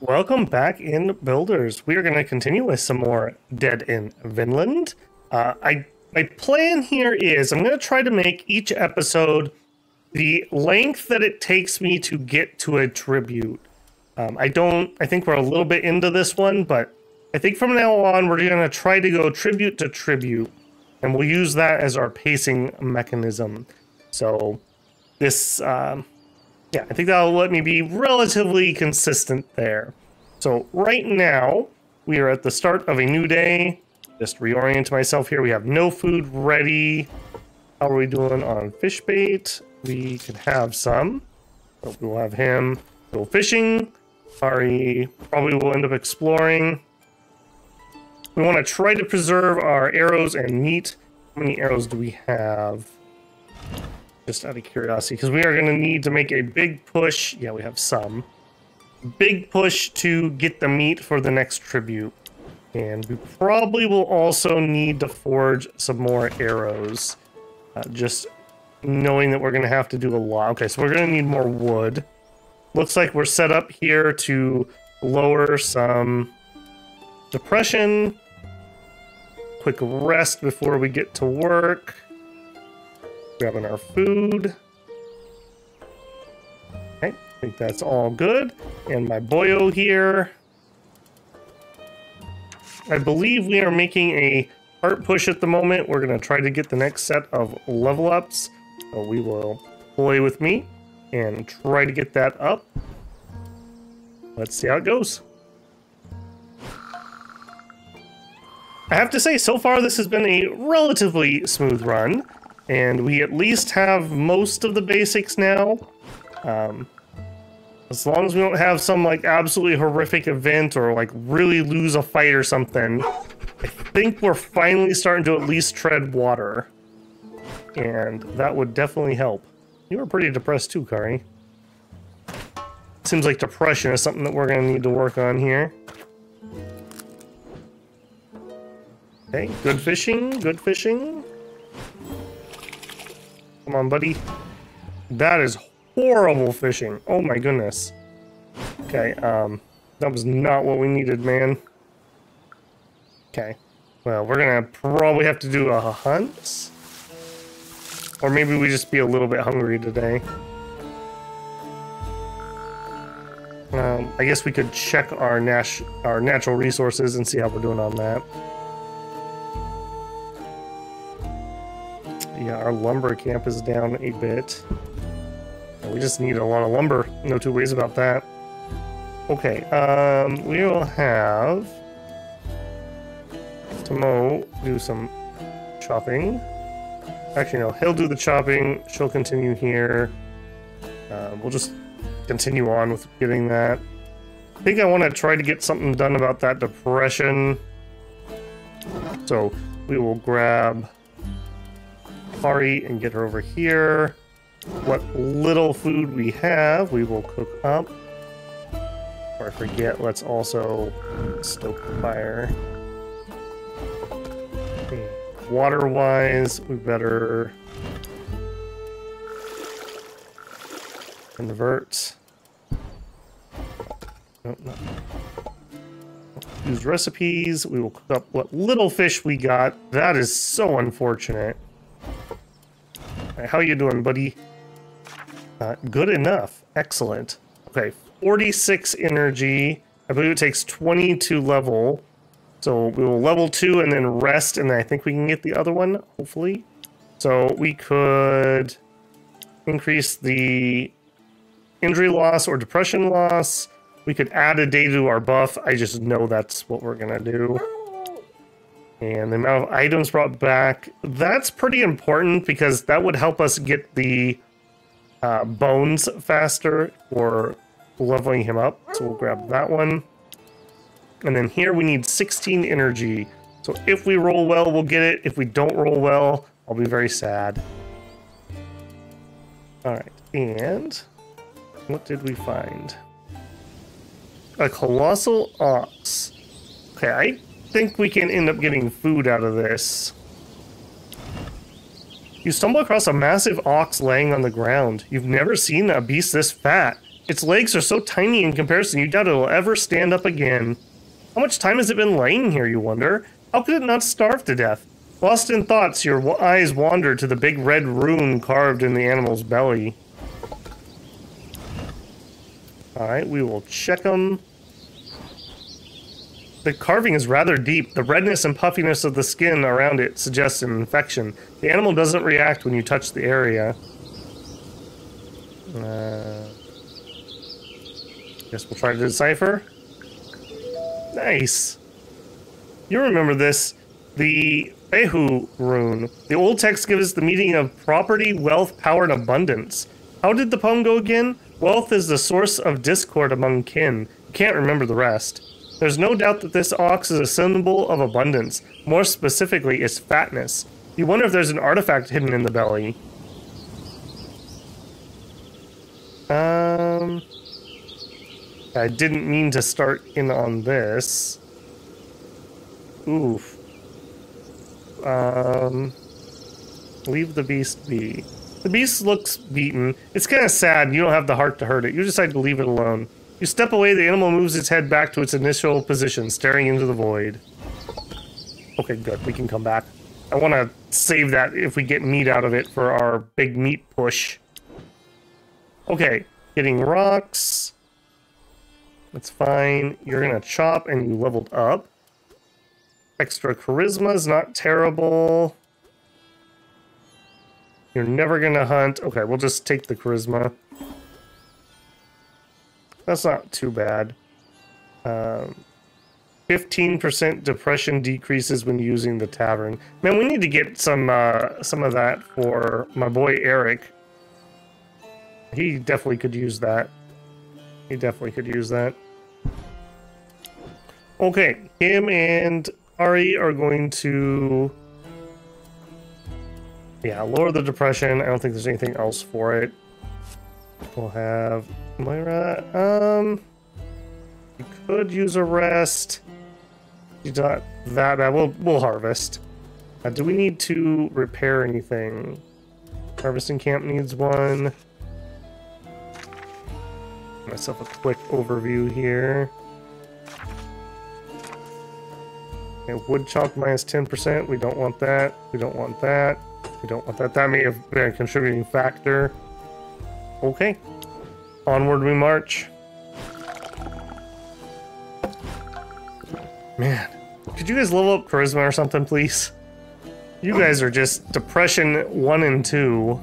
Welcome back in Builders. We are going to continue with some more Dead in Vinland. My plan here is I'm going to try to make each episode the length that it takes me to get to a tribute. I think we're a little bit into this one, but I think from now on we're going to try to go tribute to tribute, and we'll use that as our pacing mechanism. So this, yeah, I think that'll let me be relatively consistent there. So right now, we are at the start of a new day. Just reorient myself here. We have no food ready. How are we doing on fish bait? We could have some. So we'll have him go fishing. Ari probably will end up exploring. We want to try to preserve our arrows and meat. How many arrows do we have? Just out of curiosity, because we are going to need to make a big push. Yeah, we have some. Big push to get the meat for the next tribute. And we probably will also need to forge some more arrows. Just knowing that we're going to have to do a lot. Okay, so we're going to need more wood. Looks like we're set up here to lower some depression. Quick rest before we get to work. Grabbing our food. Okay, I think that's all good. And my boyo here. I believe we are making a heart push at the moment. We're going to try to get the next set of level ups. So we will play with me and try to get that up. Let's see how it goes. I have to say, so far this has been a relatively smooth run. And we at least have most of the basics now. As long as we don't have some like absolutely horrific event or like really lose a fight or something, I think we're finally starting to at least tread water. And that would definitely help. You were pretty depressed too, Kari. Seems like depression is something that we're going to need to work on here. Okay, good fishing, good fishing. Come on, buddy. That is horrible fishing. Oh my goodness. Okay, that was not what we needed, man. Okay. Well, we're gonna probably have to do a hunt. Or maybe we just be a little bit hungry today. I guess we could check our natural resources and see how we're doing on that. Yeah, our lumber camp is down a bit. We just need a lot of lumber. No two ways about that. Okay, we will have Tomo do some chopping. Actually, no, he'll do the chopping. She'll continue here. We'll just continue on with getting that. I think I want to try to get something done about that depression. So we will grab Ari and get her over here. What little food we have, we will cook up. Or I forget, let's also stoke the fire. Okay. Water-wise, we better invert. Nope, not. Use recipes. We will cook up what little fish we got. That is so unfortunate. Right, how you doing, buddy? Good enough. Excellent. Okay, 46 energy. I believe it takes 20 to level. So we will level 2 and then rest, and then I think we can get the other one, hopefully. So we could increase the injury loss or depression loss. We could add a day to our buff. I just know that's what we're going to do. And the amount of items brought back, that's pretty important because that would help us get the bones faster for leveling him up. So we'll grab that one. And then here we need 16 energy. So if we roll well, we'll get it. If we don't roll well, I'll be very sad. Alright, and what did we find? A colossal ox. Okay, I think we can end up getting food out of this. You stumble across a massive ox laying on the ground. You've never seen a beast this fat. Its legs are so tiny in comparison, you doubt it'll ever stand up again. How much time has it been laying here, you wonder? How could it not starve to death? Lost in thoughts, your eyes wander to the big red rune carved in the animal's belly. Alright, we will check them. The carving is rather deep. The redness and puffiness of the skin around it suggests an infection. The animal doesn't react when you touch the area. Guess we'll try to decipher. Nice. You remember this. The Behu rune. The old text gives us the meaning of property, wealth, power, and abundance. How did the poem go again? Wealth is the source of discord among kin. You can't remember the rest. There's no doubt that this ox is a symbol of abundance. More specifically, its fatness. You wonder if there's an artifact hidden in the belly. I didn't mean to start in on this. Oof. Leave the beast be. The beast looks beaten. It's kind of sad. You don't have the heart to hurt it. You decide to leave it alone. You step away, the animal moves its head back to its initial position, staring into the void. Okay, good. We can come back. I want to save that if we get meat out of it for our big meat push. Okay, getting rocks. That's fine. You're going to chop and you leveled up. Extra charisma is not terrible. You're never going to hunt. Okay, we'll just take the charisma. That's not too bad. 15% depression decreases when using the tavern. Man, we need to get some of that for my boy Eric. He definitely could use that. He definitely could use that. Okay, him and Ari are going to... Yeah, lower the depression. I don't think there's anything else for it. We'll have Moira. You could use a rest. You not that bad. We'll harvest. Do we need to repair anything? Harvesting camp needs one. Myself a quick overview here. Okay, wood chop minus 10%. We don't want that. We don't want that. We don't want that. That may have been a contributing factor. Okay. Onward we march. Man, could you guys level up charisma or something, please? You guys are just depression 1 and 2.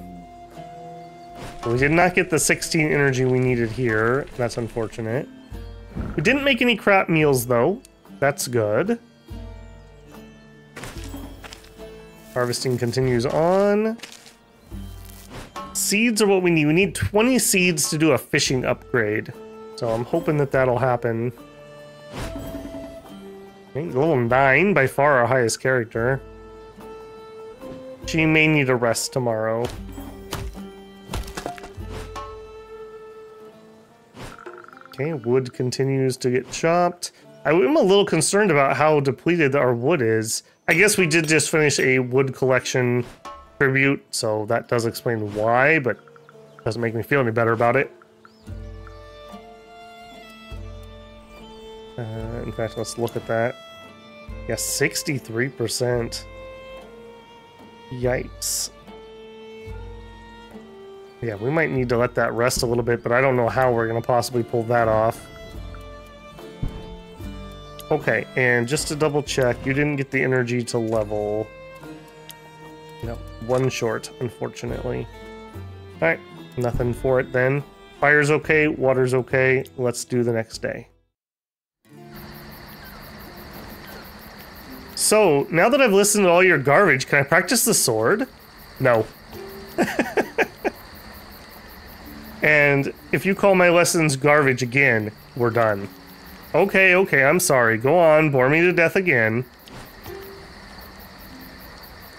We did not get the 16 energy we needed here. That's unfortunate. We didn't make any crap meals, though. That's good. Harvesting continues on. Seeds are what we need. We need 20 seeds to do a fishing upgrade. So I'm hoping that that'll happen. Okay, level 9, by far our highest character. She may need a rest tomorrow. Okay, wood continues to get chopped. I'm a little concerned about how depleted our wood is. I guess we did just finish a wood collection tribute, so that does explain why, but doesn't make me feel any better about it. In fact, let's look at that. Yeah, 63%. Yikes. Yeah, we might need to let that rest a little bit, but I don't know how we're going to possibly pull that off. Okay, and just to double check, you didn't get the energy to level. No, 1 short, unfortunately. Alright, nothing for it then. Fire's okay, water's okay. Let's do the next day. So, now that I've listened to all your garbage, can I practice the sword? No. And if you call my lessons garbage again, we're done. Okay, okay, I'm sorry. Go on, bore me to death again.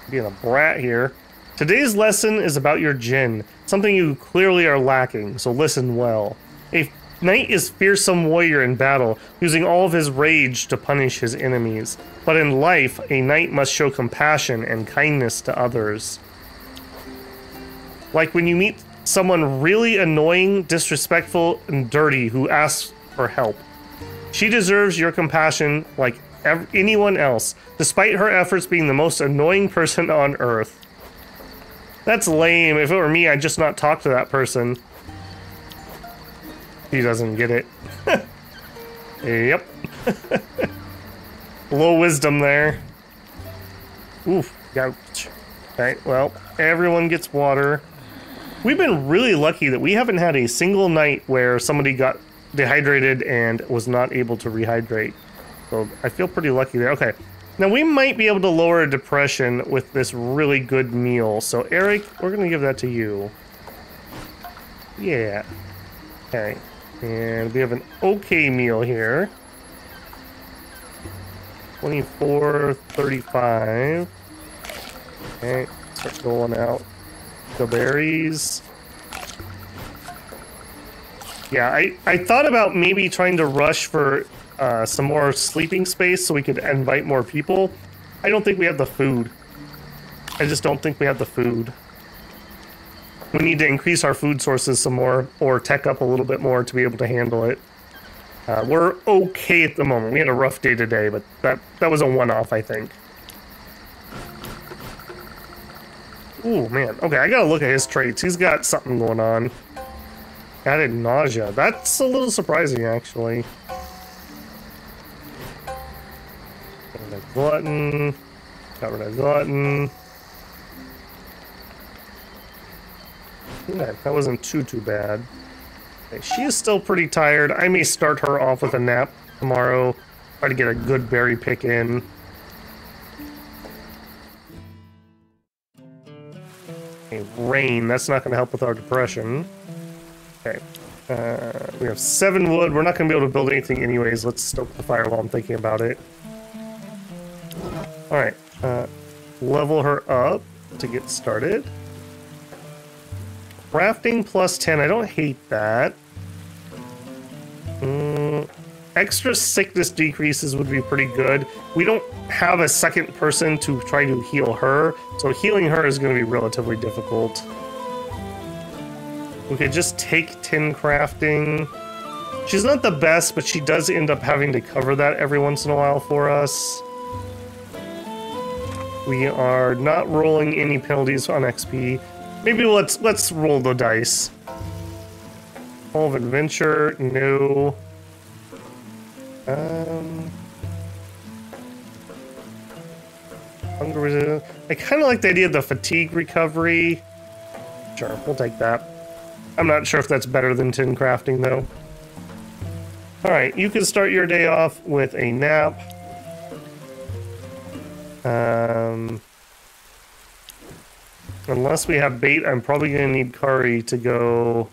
Being a brat here. Today's lesson is about your Jin, something you clearly are lacking, so listen well. A knight is fearsome warrior in battle, using all of his rage to punish his enemies. But in life, a knight must show compassion and kindness to others. Like when you meet someone really annoying, disrespectful, and dirty who asks for help. She deserves your compassion like anyone else, despite her efforts being the most annoying person on Earth. That's lame. If it were me, I'd just not talk to that person. He doesn't get it. Yep. Low wisdom there. Oof. Ouch. Alright, well, everyone gets water. We've been really lucky that we haven't had a single night where somebody got dehydrated and was not able to rehydrate. So I feel pretty lucky there. Okay. Now we might be able to lower depression with this really good meal. So Eric, we're going to give that to you. Yeah. Okay. And we have an okay meal here. 24.35. Okay, start going out. The berries. Yeah, I thought about maybe trying to rush for some more sleeping space so we could invite more people. I don't think we have the food. I just don't think we have the food. We need to increase our food sources some more, or tech up a little bit more to be able to handle it. We're okay at the moment. We had a rough day today, but that was a one-off, I think. Ooh, man. Okay, I gotta look at his traits. He's got something going on. Added nausea. That's a little surprising, actually. Got rid of glutton. Got rid of glutton. Yeah, that wasn't too bad. Okay, she is still pretty tired. I may start her off with a nap tomorrow. Try to get a good berry pick in. Okay, rain. That's not going to help with our depression. Okay. We have 7 wood. We're not going to be able to build anything anyways. Let's stoke the fire while I'm thinking about it. Alright. Level her up to get started. Crafting plus 10. I don't hate that. Extra sickness decreases would be pretty good. We don't have a second person to try to heal her, so healing her is going to be relatively difficult. We could just take tin crafting. She's not the best, but she does end up having to cover that every once in a while for us. We are not rolling any penalties on XP. Maybe let's roll the dice. Hall of Adventure, no. Hunger resistance. I kind of like the idea of the fatigue recovery. Sure, we'll take that. I'm not sure if that's better than tin crafting, though. Alright, you can start your day off with a nap. Unless we have bait, I'm probably going to need Kari to go...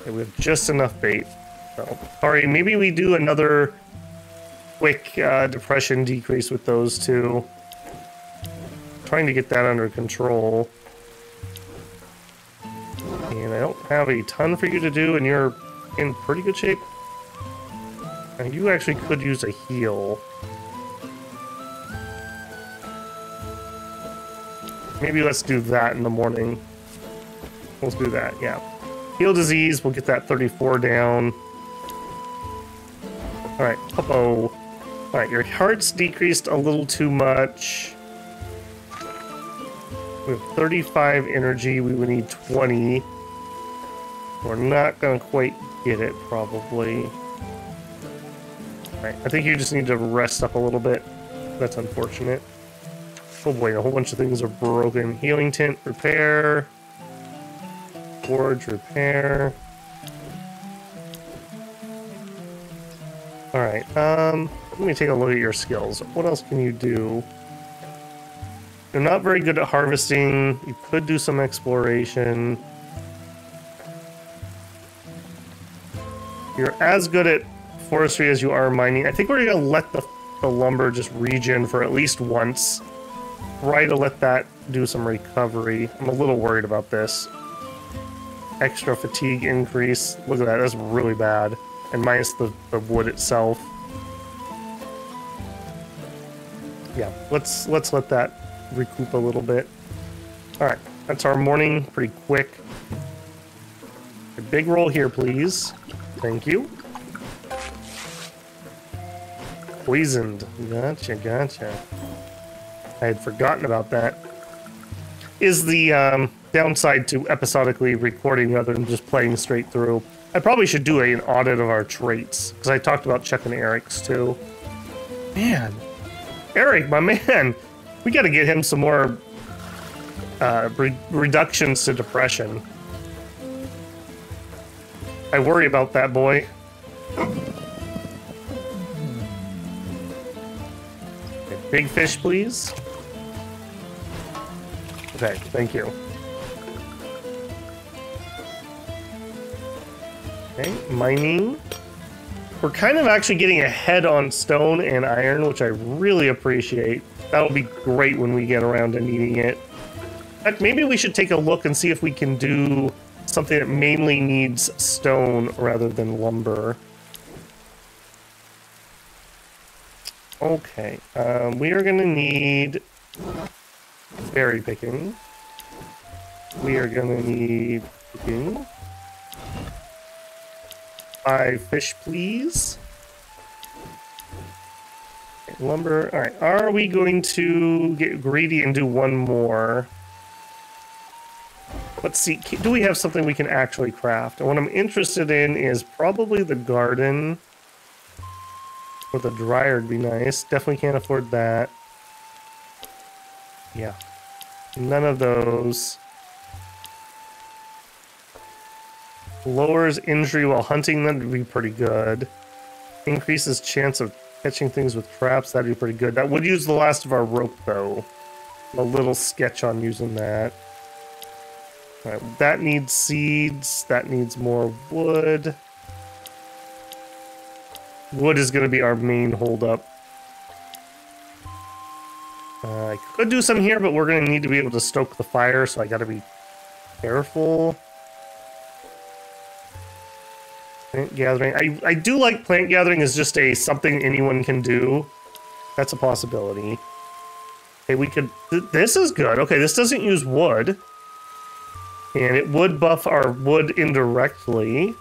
Okay, we have just enough bait. So, Kari, maybe we do another quick depression decrease with those two. Trying to get that under control. And I don't have a ton for you to do, and you're in pretty good shape. And you actually could use a heal. Maybe let's do that in the morning. Let's do that, yeah. Heal disease, we'll get that 34 down. Alright, uh-oh. Alright, your heart's decreased a little too much. We have 35 energy, we would need 20. We're not gonna quite get it, probably. Alright, I think you just need to rest up a little bit. That's unfortunate. Oh boy, a whole bunch of things are broken. Healing tent, repair. Forge, repair. Alright, let me take a look at your skills. What else can you do? You're not very good at harvesting. You could do some exploration. You're as good at forestry as you are mining. I think we're gonna let the lumber just regen for at least once. Try to let that do some recovery. I'm a little worried about this. Extra fatigue increase. Look at that, that's really bad. And minus the wood itself. Yeah, let's let that recoup a little bit. Alright, That's our morning. Pretty quick. A big roll here, please. Thank you. Poisoned. Gotcha, gotcha. I had forgotten about that. Is the downside to episodically recording rather than just playing straight through. I probably should do an audit of our traits, because I talked about checking Eric's too. Man. Eric, my man. We gotta get him some more reductions to depression. I worry about that boy. Okay, big fish, please. Okay, thank you. Okay, mining. We're kind of actually getting ahead on stone and iron, which I really appreciate. That'll be great when we get around to needing it. In fact, maybe we should take a look and see if we can do something that mainly needs stone rather than lumber. Okay, we are going to need berry picking. We are going to need picking. 5 fish, please. Okay, lumber. All right, are we going to get greedy and do one more? Let's see, do we have something we can actually craft? And what I'm interested in is probably the garden. Or the dryer would be nice. Definitely can't afford that. Yeah. None of those. Lowers injury while hunting, that would be pretty good. Increases chance of catching things with traps, that'd be pretty good. That would use the last of our rope, though. A little sketch on using that. Alright, that needs seeds. That needs more wood. Wood is going to be our main holdup. I could do some here, but we're going to need to be able to stoke the fire, so I got to be careful. Plant gathering. I do like plant gathering as just something anyone can do. That's a possibility. Okay, we could... This is good. Okay, this doesn't use wood. And it would buff our wood indirectly.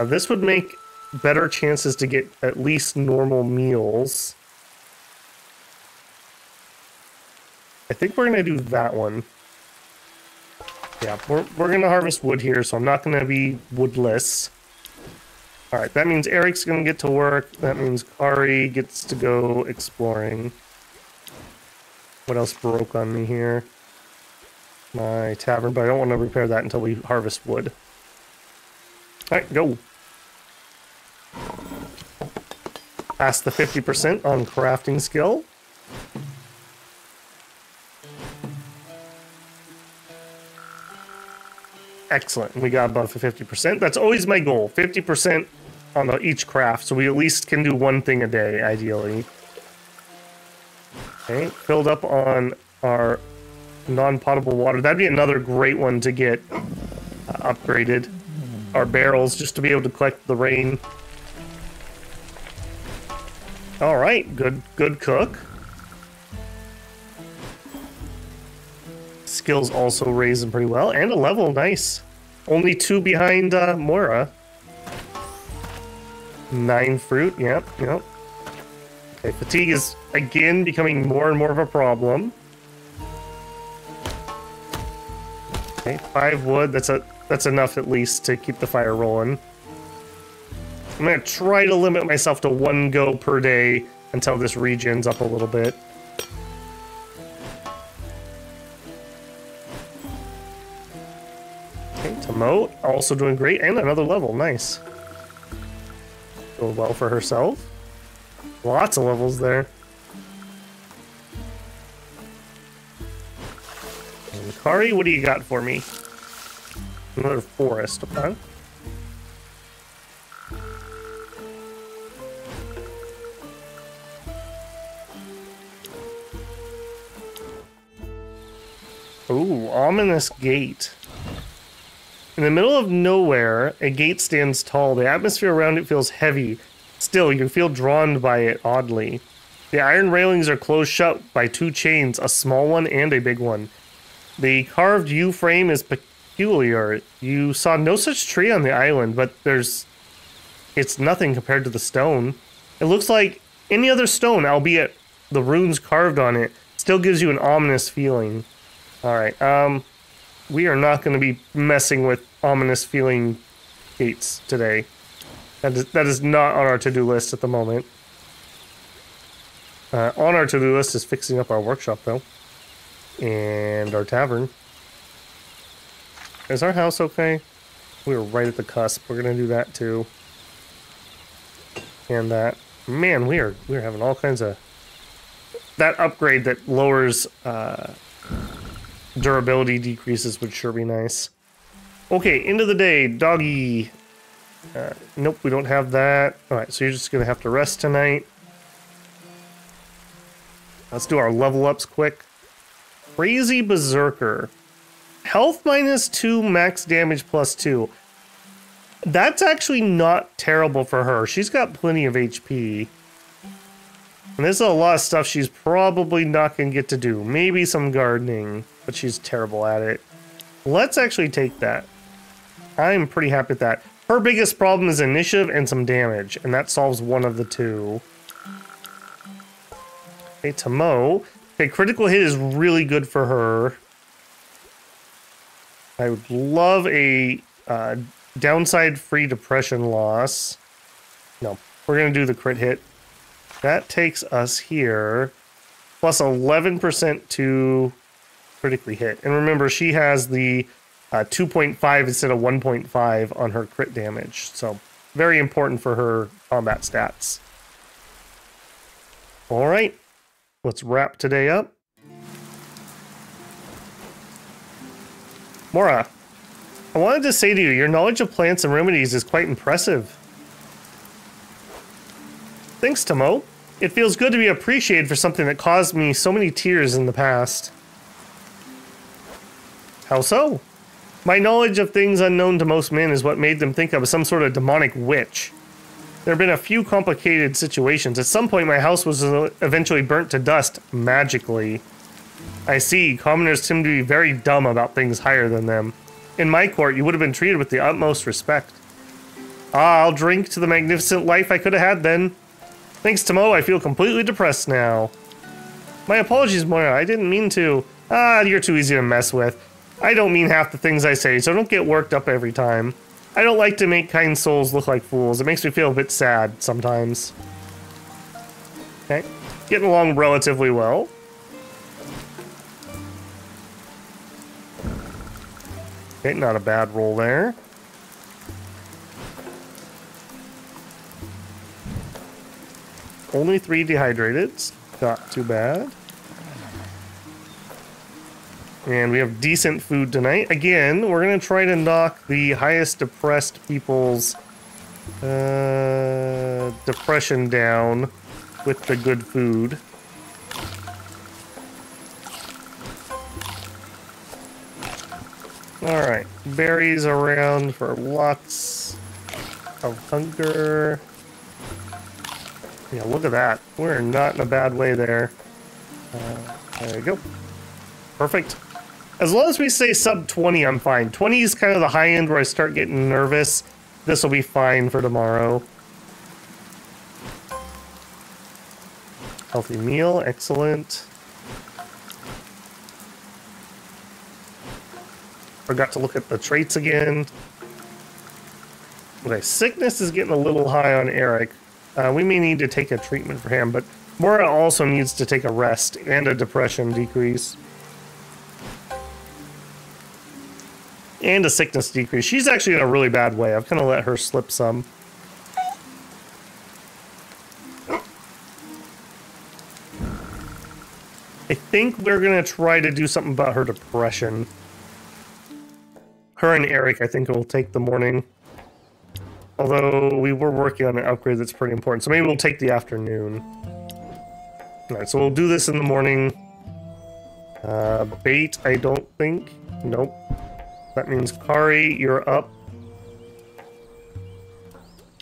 This would make better chances to get at least normal meals. I think we're going to do that one. Yeah, we're going to harvest wood here, so I'm not going to be woodless. Alright, that means Eric's going to get to work. That means Kari gets to go exploring. What else broke on me here? My tavern, but I don't want to repair that until we harvest wood. Alright, go. Pass the 50% on crafting skill. Excellent. We got above the 50%. That's always my goal. 50% on each craft, so we at least can do one thing a day, ideally. Okay, filled up on our non-potable water. That'd be another great one to get upgraded. Our barrels, just to be able to collect the rain. All right, good cook. Skills also raising pretty well, and a level, nice. Only 2 behind Moira. 9 fruit, yep. Okay, fatigue is again becoming more and more of a problem. Okay, 5 wood, that's enough at least to keep the fire rolling. I'm gonna try to limit myself to 1 go per day until this regens up a little bit. Okay, Tomo also doing great, and another level, nice. Going well for herself. Lots of levels there. And Kari, what do you got for me? Another forest, okay. Ooh, ominous gate. In the middle of nowhere, a gate stands tall. The atmosphere around it feels heavy. Still, you feel drawn by it oddly. The iron railings are closed shut by 2 chains, a small one and a big one. The carved U-frame is peculiar. You saw no such tree on the island, but it's nothing compared to the stone. It looks like any other stone, albeit the runes carved on it, still gives you an ominous feeling. Alright, we are not going to be messing with ominous feeling gates today. That is not on our to-do list at the moment. On our to-do list is fixing up our workshop, though. And our tavern. Is our house okay? We were right at the cusp. We're going to do that, too. And that. Man, we're having all kinds of... That upgrade that lowers durability decreases would sure be nice. Okay, end of the day. Doggy. Nope, we don't have that. Alright, so you're just going to have to rest tonight. Let's do our level ups quick. Crazy Berserker. Health -2, max damage +2. That's actually not terrible for her. She's got plenty of HP. And there's a lot of stuff she's probably not going to get to do. Maybe some gardening, but she's terrible at it. Let's actually take that. I'm pretty happy with that. Her biggest problem is initiative and some damage, and that solves one of the two. Okay, Tomo. Okay, critical hit is really good for her. I would love a downside-free depression loss. No, we're going to do the crit hit. That takes us here. Plus 11% to critically hit. And remember, she has the 2.5 instead of 1.5 on her crit damage. So, very important for her combat stats. Alright, let's wrap today up. Mora, I wanted to say to you, your knowledge of plants and remedies is quite impressive. Thanks, Tomo. It feels good to be appreciated for something that caused me so many tears in the past. How so? My knowledge of things unknown to most men is what made them think I was some sort of demonic witch. There have been a few complicated situations. At some point, my house was eventually burnt to dust, magically. I see, commoners tend to be very dumb about things higher than them. In my court, you would have been treated with the utmost respect. Ah, I'll drink to the magnificent life I could have had then. Thanks, Tomo, I feel completely depressed now. My apologies, Moira, I didn't mean to. Ah, you're too easy to mess with. I don't mean half the things I say, so don't get worked up every time. I don't like to make kind souls look like fools. It makes me feel a bit sad sometimes. Okay, getting along relatively well. Okay, not a bad roll there. Only 3 dehydrated. Not too bad. And we have decent food tonight. Again, we're going to try to knock the highest depressed people's depression down with the good food. Alright, berries around for lots of hunger. Yeah, look at that. We're not in a bad way there. There we go. Perfect. As long as we say sub 20, I'm fine. 20 is kind of the high end where I start getting nervous. This will be fine for tomorrow. Healthy meal, excellent. Forgot to look at the traits again. Okay, sickness is getting a little high on Eric. We may need to take a treatment for him, but Mora also needs to take a rest and a depression decrease. And a sickness decrease. She's actually in a really bad way. I've kind of let her slip some. I think we're going to try to do something about her depression. Her and Eric, I think, will take the morning. Although we were working on an upgrade that's pretty important. So maybe we'll take the afternoon. Alright, so we'll do this in the morning. Bait, I don't think. Nope. That means Kari, you're up.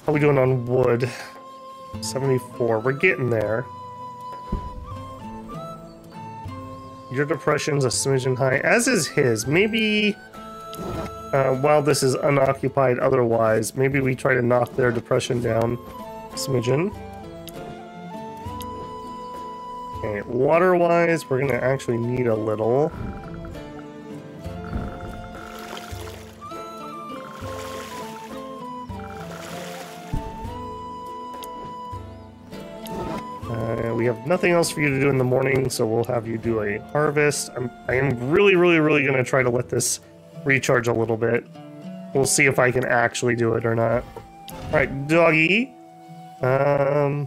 How are we doing on wood? 74. We're getting there. Your depression's a smidgen high, as is his. Maybe, while this is unoccupied otherwise, maybe we try to knock their depression down a smidgen. Okay, water-wise, we're gonna actually need a little. We have nothing else for you to do in the morning, so we'll have you do a harvest. I am really going to try to let this recharge a little bit. We'll see if I can actually do it or not. Alright, doggy. Now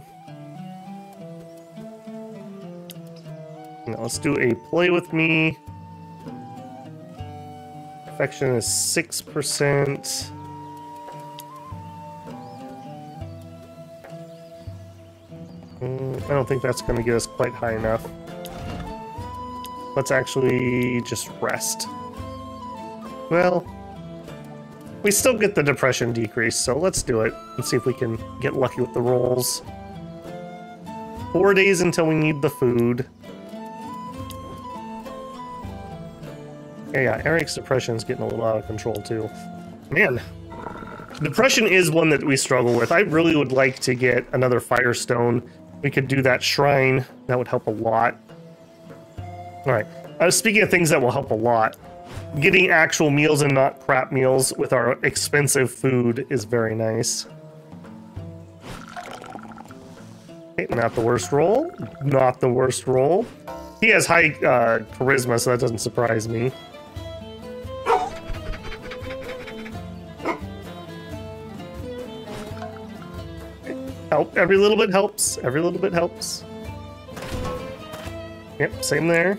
let's do a play with me. Affection is 6%. I don't think that's going to get us quite high enough. Let's actually just rest. Well, we still get the depression decrease, so let's do it and see if we can get lucky with the rolls. 4 days until we need the food. Yeah, Eric's depression is getting a little out of control too. Man, depression is one that we struggle with. I really would like to get another Firestone. We could do that shrine. That would help a lot. Alright. Speaking of things that will help a lot, getting actual meals and not crap meals with our expensive food is very nice. Okay, not the worst roll. Not the worst roll. He has high charisma, so that doesn't surprise me. Help. Every little bit helps. Every little bit helps. Yep, same there.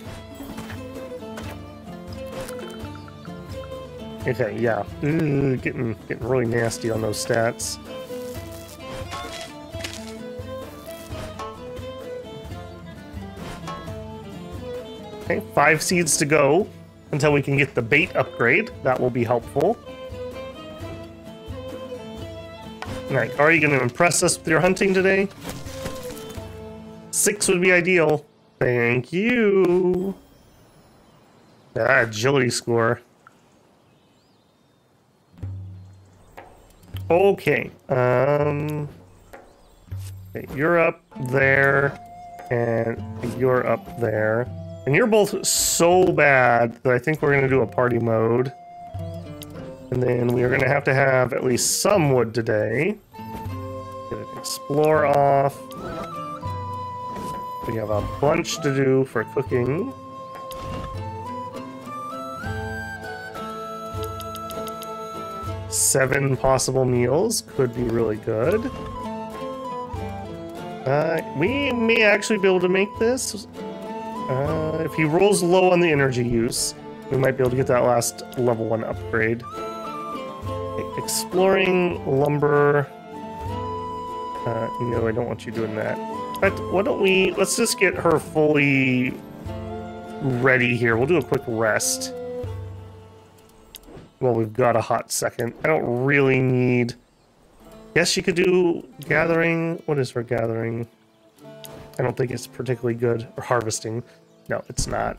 Okay, yeah. Getting really nasty on those stats. Okay, 5 seeds to go until we can get the bait upgrade. That will be helpful. Alright, are you going to impress us with your hunting today? 6 would be ideal. Thank you. That agility score. Okay. Okay, you're up there, and you're up there. And you're both so bad that I think we're going to do a party mode. And then we are going to have at least some wood today. Get an explore off. We have a bunch to do for cooking. Seven possible meals could be really good. We may actually be able to make this. If he rolls low on the energy use, we might be able to get that last level 1 upgrade. Exploring lumber. No, I don't want you doing that. In fact, why don't we... Let's just get her fully ready here. We'll do a quick rest. Well, we've got a hot second. I don't really need... Yes, she could do gathering. What is her gathering? I don't think it's particularly good. Or harvesting. No, it's not.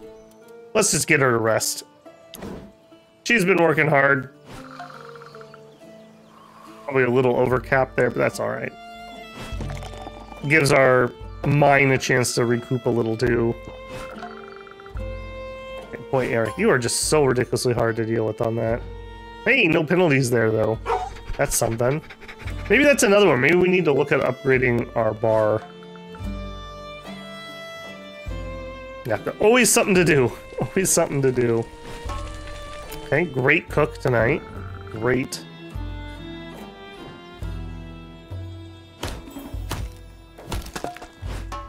Let's just get her to rest. She's been working hard. Probably a little overcapped there, but that's alright. Gives our mine a chance to recoup a little too. Boy, Eric, you are just so ridiculously hard to deal with on that. Hey, no penalties there, though. That's something. Maybe that's another one. Maybe we need to look at upgrading our bar. Yeah, always something to do. Always something to do. Okay, great cook tonight. Great.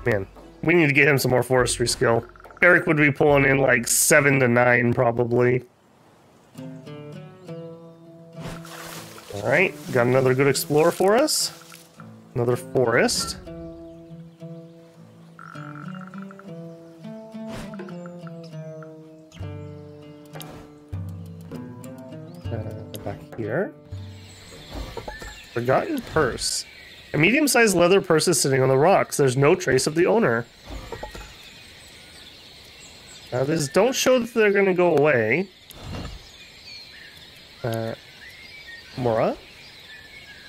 Man, we need to get him some more forestry skill. Eric would be pulling in like 7 to 9 probably. Alright, got another good explorer for us. Another forest. Back here. Forgotten purse. A medium-sized leather purse is sitting on the rocks. There's no trace of the owner. Now, these don't show that they're going to go away. Mora?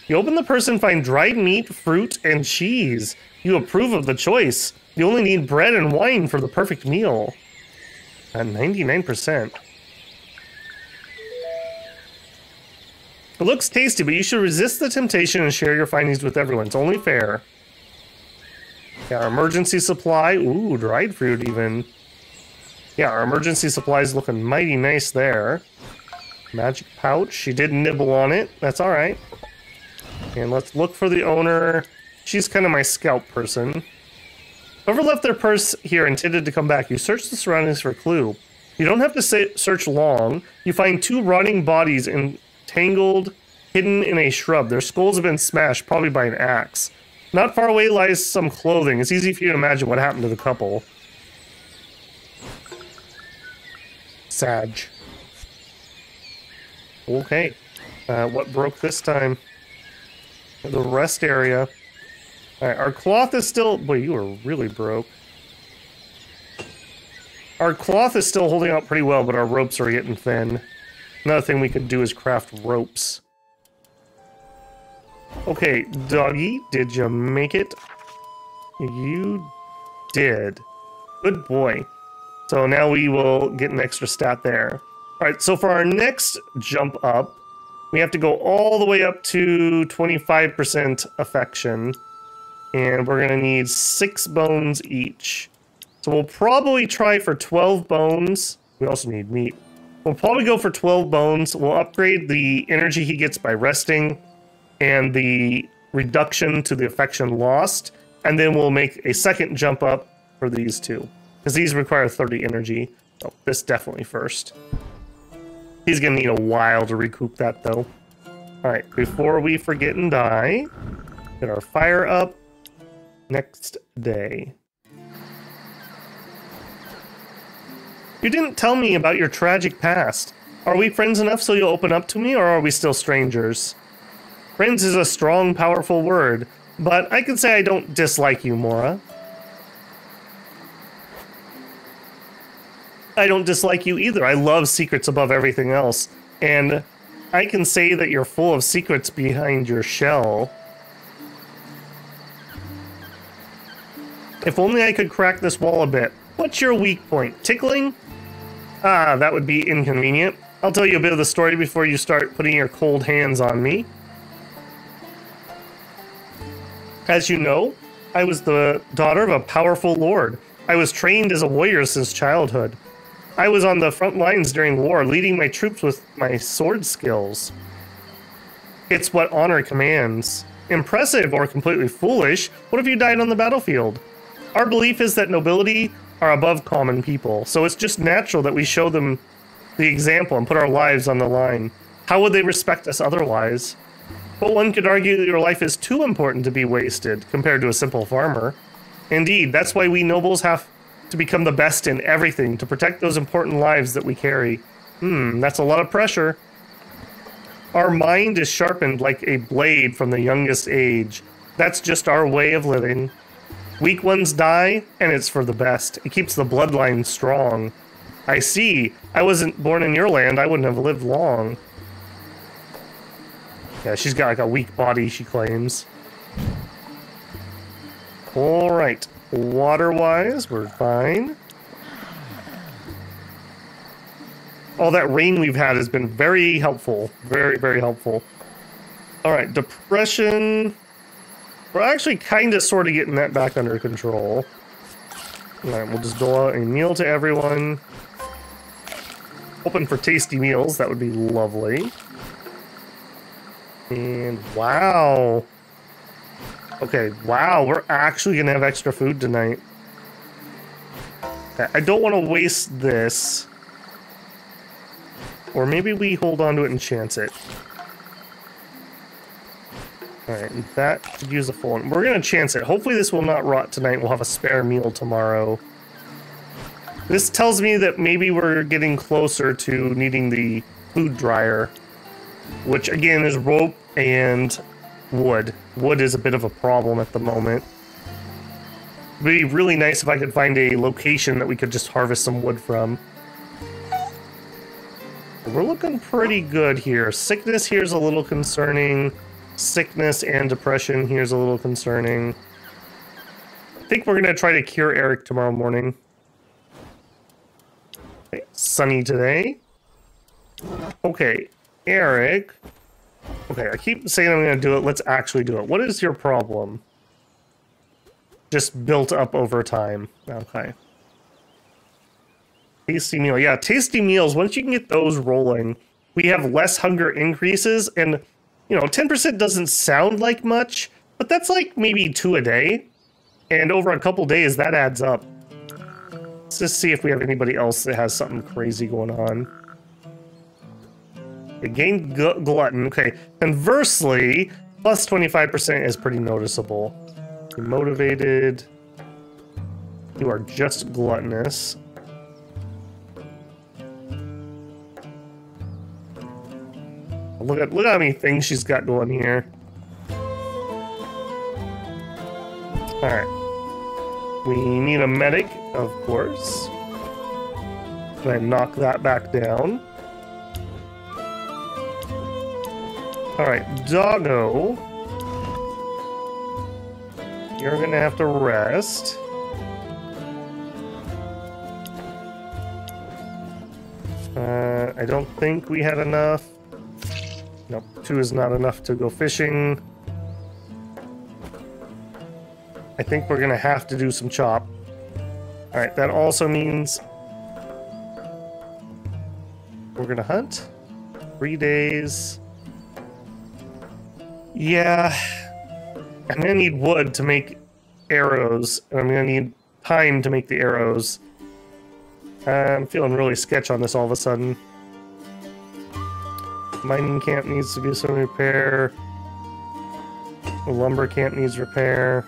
You open the purse and find dried meat, fruit, and cheese. You approve of the choice. You only need bread and wine for the perfect meal. At 99%. It looks tasty, but you should resist the temptation and share your findings with everyone. It's only fair. Yeah, our emergency supply. Ooh, dried fruit even. Yeah, our emergency supply is looking mighty nice there. Magic pouch. She did nibble on it. That's alright. And let's look for the owner. She's kind of my scout person. Whoever left their purse here intended to come back. You search the surroundings for a clue. You don't have to search long. You find 2 rotting bodies entangled, hidden in a shrub. Their skulls have been smashed, probably by an axe. Not far away lies some clothing. It's easy for you to imagine what happened to the couple. Sag. Okay. What broke this time? The rest area. Alright, our cloth is still... Boy, you are really broke. Our cloth is still holding out pretty well, but our ropes are getting thin. Another thing we could do is craft ropes. Okay, doggy, did you make it? You did. Good boy. So now we will get an extra stat there. Alright, so for our next jump up, we have to go all the way up to 25% affection. And we're going to need 6 bones each. So we'll probably try for 12 bones. We also need meat. We'll probably go for 12 bones. We'll upgrade the energy he gets by resting and the reduction to the affection lost. And then we'll make a second jump up for these two. Because these require 30 energy. Oh, this definitely first. He's going to need a while to recoup that, though. Alright, before we forget and die, get our fire up. Next day. You didn't tell me about your tragic past. Are we friends enough so you'll open up to me, or are we still strangers? Friends is a strong, powerful word, but I can say I don't dislike you, Mora. I don't dislike you either. I love secrets above everything else, and I can say that you're full of secrets behind your shell. If only I could crack this wall a bit. What's your weak point? Tickling? Ah, that would be inconvenient. I'll tell you a bit of the story before you start putting your cold hands on me. As you know, I was the daughter of a powerful lord. I was trained as a warrior since childhood. I was on the front lines during war, leading my troops with my sword skills. It's what honor commands. Impressive or completely foolish? What if you died on the battlefield? Our belief is that nobility are above common people, so it's just natural that we show them the example and put our lives on the line. How would they respect us otherwise? But one could argue that your life is too important to be wasted compared to a simple farmer. Indeed, that's why we nobles have to become the best in everything to protect those important lives that we carry. That's a lot of pressure. Our mind is sharpened like a blade from the youngest age. That's just our way of living. Weak ones die, and it's for the best. It keeps the bloodline strong. I see. I wasn't born in your land. I wouldn't have lived long. Yeah, she's got like a weak body, she claims. Alright. Water-wise, we're fine. All that rain we've had has been very helpful. Very, very helpful. Alright, depression. We're actually kind of sort of getting that back under control. Alright, we'll just dole out a meal to everyone. Hoping for tasty meals, that would be lovely. And wow. Okay, wow, we're actually gonna have extra food tonight. Okay, I don't want to waste this. Or maybe we hold on to it and chance it. Alright, that could use a full one. We're gonna chance it. Hopefully this will not rot tonight. We'll have a spare meal tomorrow. This tells me that maybe we're getting closer to needing the food dryer. Which, again, is rope and wood. Wood is a bit of a problem at the moment. It'd be really nice if I could find a location that we could just harvest some wood from. We're looking pretty good here. Sickness here's a little concerning. Sickness and depression here's a little concerning. I think we're going to try to cure Eric tomorrow morning. Okay, sunny today. Okay, Eric. Okay, I keep saying I'm going to do it. Let's actually do it. What is your problem? Just built up over time. Okay. Tasty meal. Yeah, tasty meals. Once you can get those rolling, we have less hunger increases. And, you know, 10% doesn't sound like much, but that's like maybe 2 a day. And over a couple days, that adds up. Let's just see if we have anybody else that has something crazy going on. Gain glutton. Okay. Conversely, plus 25% is pretty noticeable. You're motivated. You are just gluttonous. Look at how many things she's got going here. All right. We need a medic, of course. Can I knock that back down? All right, Doggo. You're gonna have to rest. I don't think we had enough. Nope, 2 is not enough to go fishing. I think we're gonna have to do some chop. Alright, that also means we're gonna hunt. 3 days. Yeah. I'm gonna need wood to make arrows, and I'm gonna need time to make the arrows. I'm feeling really sketch on this all of a sudden. Mining camp needs to do some repair. The lumber camp needs repair.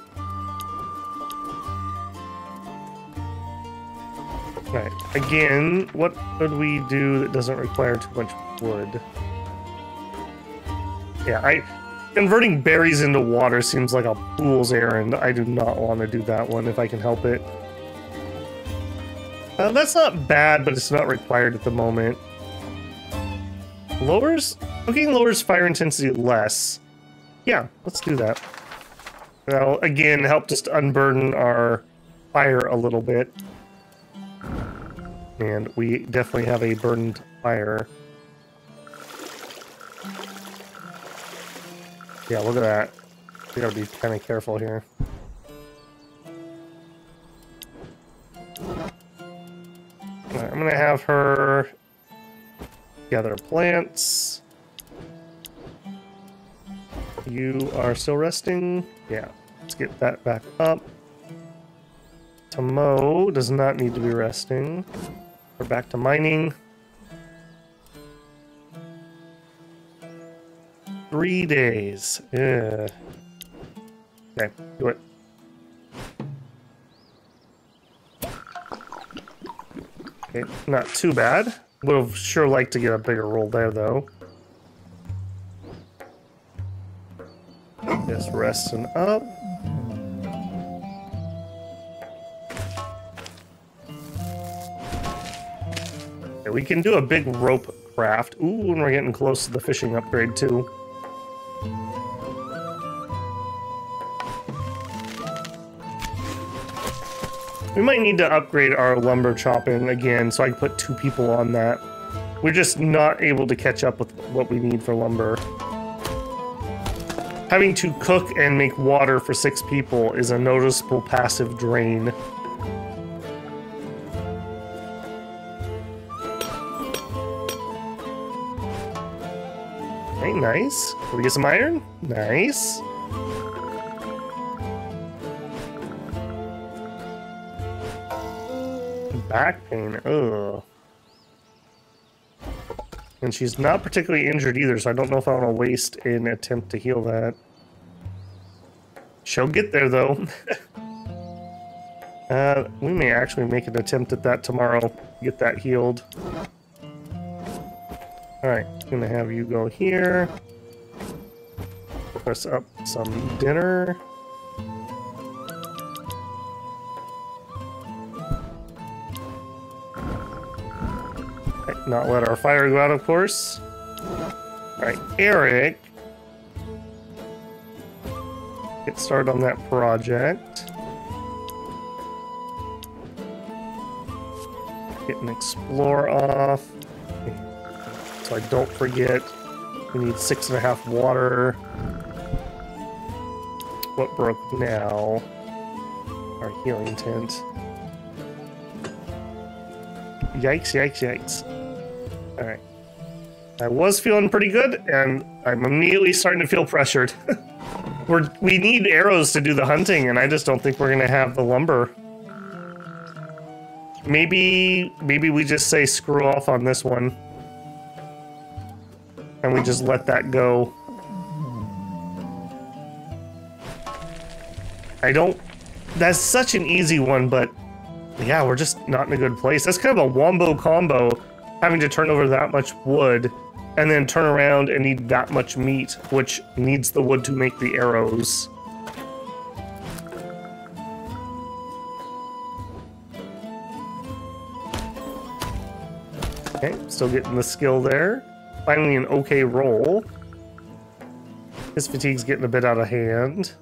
Right. Again, what could we do that doesn't require too much wood? Yeah, converting berries into water seems like a fool's errand. I do not want to do that one if I can help it. That's not bad, but it's not required at the moment. Cooking lowers fire intensity less. Yeah, let's do that. That'll, again, help just unburden our fire a little bit. And we definitely have a burdened fire. Yeah, look at that. We gotta be kind of careful here. Right, I'm gonna have her gather plants. You are still resting? Yeah, let's get that back up. Tomo does not need to be resting. We're back to mining. 3 days. Yeah. Okay, do it. Okay, not too bad. Would have sure liked to get a bigger roll there, though. Just resting up. Okay, we can do a big rope craft. Ooh, and we're getting close to the fishing upgrade, too. We might need to upgrade our lumber chopping again, so I can put 2 people on that. We're just not able to catch up with what we need for lumber. Having to cook and make water for 6 people is a noticeable passive drain. Okay, nice. Can we get some iron? Nice. Back pain, ugh. And she's not particularly injured either, so I don't know if I want to waste an attempt to heal that. She'll get there, though. We may actually make an attempt at that tomorrow. Get that healed. Alright, gonna have you go here. Press up some dinner. not let our fire go out, of course. Alright, Eric. Get started on that project. Get an explore off. So I don't forget. We need 6.5 water. What broke now? Our healing tent. Yikes, yikes, yikes. Alright. I was feeling pretty good, and I'm immediately starting to feel pressured. We need arrows to do the hunting, and I just don't think we're gonna have the lumber. Maybe we just say screw off on this one. And we just let that go. That's such an easy one, but yeah, we're just not in a good place. That's kind of a wombo combo, having to turn over that much wood and then turn around and need that much meat, which needs the wood to make the arrows. Okay, still getting the skill there. Finally an okay roll. His fatigue's getting a bit out of hand.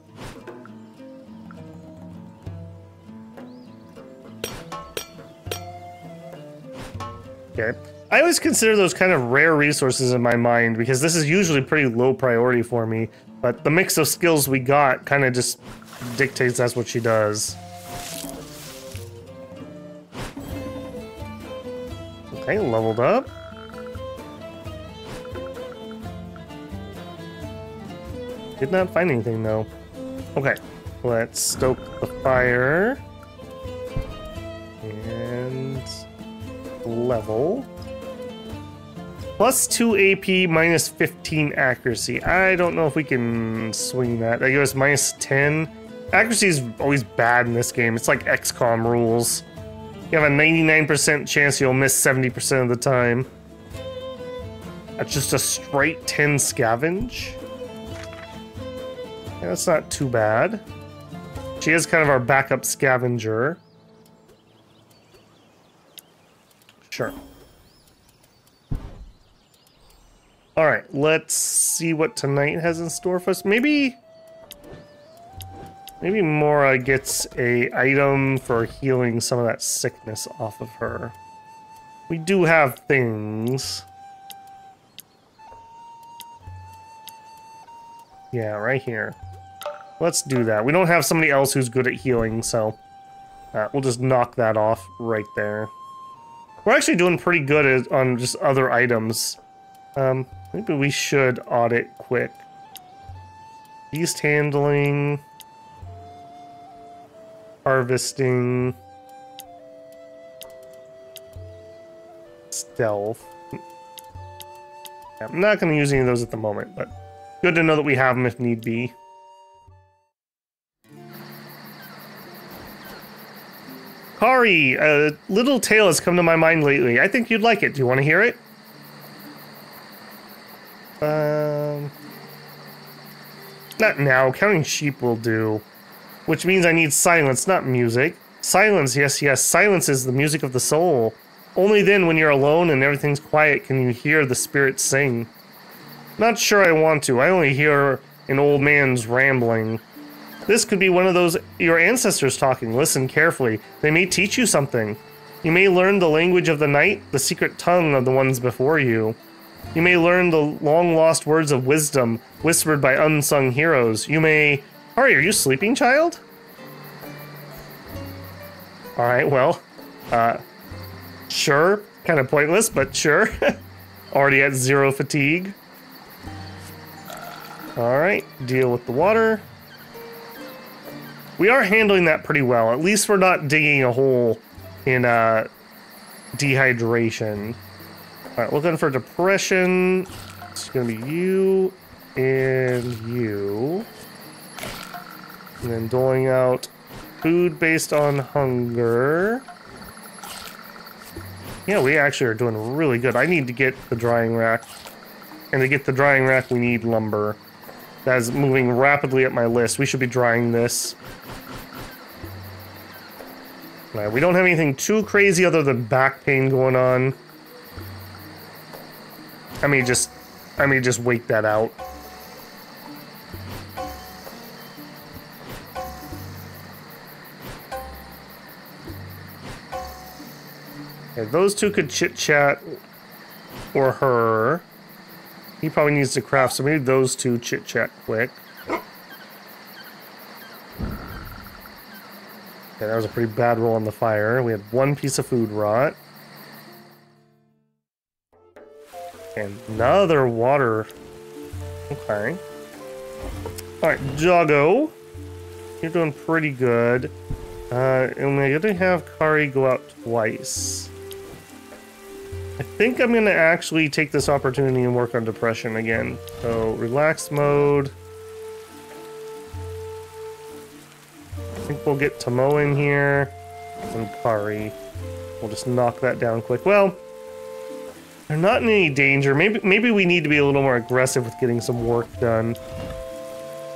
Okay. I always consider those kind of rare resources in my mind because this is usually pretty low priority for me, but the mix of skills we got kind of just dictates that's what she does. Okay, leveled up. Did not find anything though. Okay, let's stoke the fire. And level. Plus 2 AP, minus 15 accuracy. I don't know if we can swing that. That gives us minus 10. Accuracy is always bad in this game. It's like XCOM rules. You have a 99% chance you'll miss 70% of the time. That's just a straight 10 scavenge. Yeah, that's not too bad. She is kind of our backup scavenger. Sure. Alright, let's see what tonight has in store for us. Maybe Mora gets a item for healing some of that sickness off of her. We do have things. Yeah, right here. Let's do that. We don't have somebody else who's good at healing, so we'll just knock that off right there. We're actually doing pretty good on just other items. Maybe we should audit quick. Beast handling. Harvesting. Stealth. I'm not going to use any of those at the moment, but good to know that we have them if need be. Kari, a little tale has come to my mind lately. I think you'd like it. Do you want to hear it? Not now. Counting sheep will do. Which means I need silence, not music. Silence, yes, yes. Silence is the music of the soul. Only then, when you're alone and everything's quiet, can you hear the spirits sing. Not sure I want to. I only hear an old man's rambling. This could be one of those your ancestors talking. Listen carefully. They may teach you something. You may learn the language of the night, the secret tongue of the ones before you. You may learn the long-lost words of wisdom whispered by unsung heroes. You may... Ari, are you sleeping, child? Alright, well, sure. Kind of pointless, but sure. Already at 0 fatigue. Alright, deal with the water. We are handling that pretty well. At least we're not digging a hole in dehydration. Alright, looking for depression. It's gonna be you and you. And then doling out food based on hunger. Yeah, we actually are doing really good. I need to get the drying rack. And to get the drying rack, we need lumber. That is moving rapidly up my list. We should be drying this. Right, we don't have anything too crazy other than back pain going on. I may just wait that out. Okay, those two could chit-chat, or her. He probably needs to craft, so maybe those two chit-chat quick. Okay, that was a pretty bad roll on the fire. We had one piece of food rot. And another water. Okay. Alright, Doggo. You're doing pretty good. And we're gonna have Kari go out twice. I think I'm gonna actually take this opportunity and work on depression again. So, relaxed mode. I think we'll get Tomo in here. And Kari. We'll just knock that down quick. Well, they're not in any danger. Maybe we need to be a little more aggressive with getting some work done.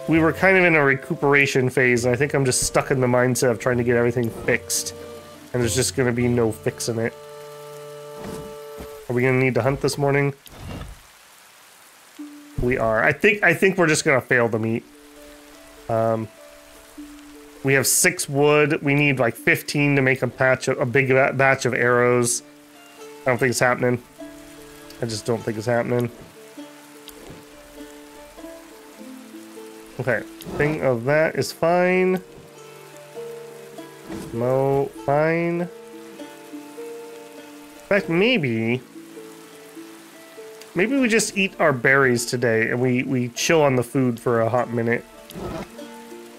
We were kind of in a recuperation phase, and I think I'm just stuck in the mindset of trying to get everything fixed. And there's just gonna be no fixing it. Are we gonna need to hunt this morning? We are. I think we're just gonna fail the meat. We have 6 wood. We need like 15 to make a big batch of arrows. I don't think it's happening. I just don't think it's happening. Okay, thing of that is fine. No, fine. In fact, maybe we just eat our berries today and we chill on the food for a hot minute.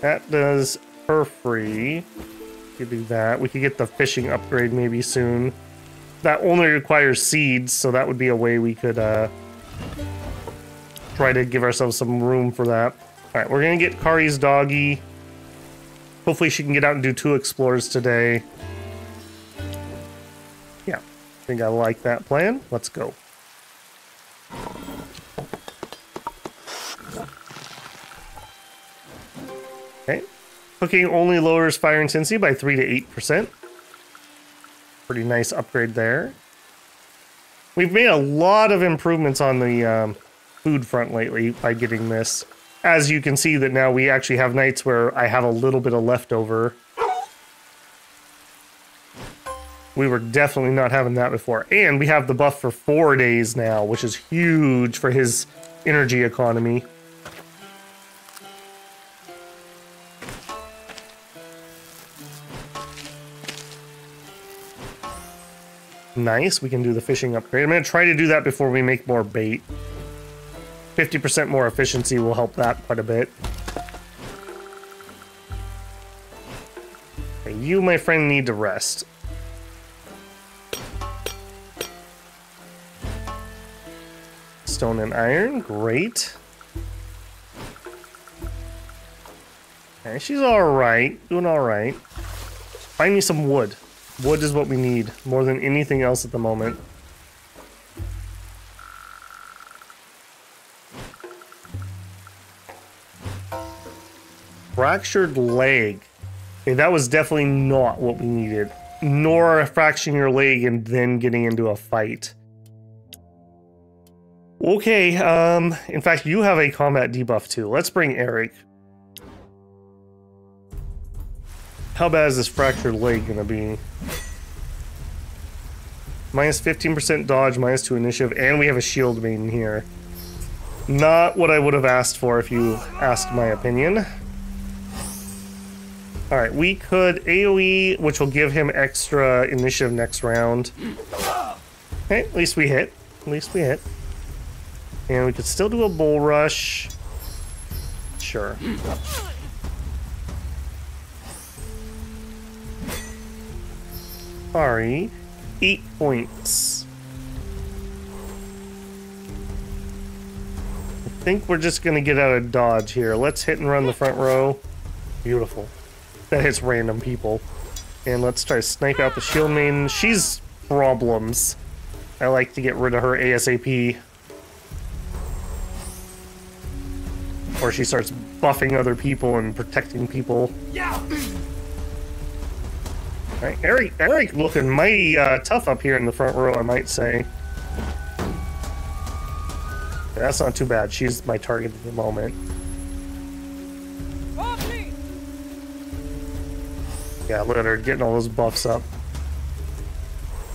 That does her free. We could do that. We could get the fishing upgrade maybe soon. That only requires seeds, so that would be a way we could try to give ourselves some room for that. Alright, we're gonna get Kari's doggy. Hopefully she can get out and do 2 explores today. Yeah, I think I like that plan. Let's go. Okay. Cooking only lowers fire intensity by 3 to 8%. Pretty nice upgrade there. We've made a lot of improvements on the food front lately by getting this. As you can see that now we actually have nights where I have a little bit of leftover. We were definitely not having that before. And we have the buff for 4 days now, which is huge for his energy economy. Nice, we can do the fishing upgrade. I'm going to try to do that before we make more bait. 50% more efficiency will help that quite a bit. Okay, you, my friend, need to rest. Stone and iron, great. Okay, she's alright, doing alright. Find me some wood. Wood is what we need, more than anything else at the moment. Fractured leg. Okay, that was definitely not what we needed. Nor fracturing your leg and then getting into a fight. Okay, in fact, you have a combat debuff too. Let's bring Eric. How bad is this fractured leg gonna be? Minus 15% dodge, minus 2 initiative, and we have a shield maiden here. Not what I would have asked for if you asked my opinion. Alright, we could AoE, which will give him extra initiative next round. Okay, at least we hit. At least we hit. And we could still do a bull rush. Sure. Sorry. 8 points. I think we're just gonna get out of dodge here. Let's hit and run the front row. Beautiful. That hits random people. And let's try to snipe out the shield maiden. She's problems. I like to get rid of her ASAP. Or she starts buffing other people and protecting people. Yeah. Right, Eric looking mighty tough up here in the front row, I might say. That's not too bad. She's my target at the moment. Yeah, look at her getting all those buffs up.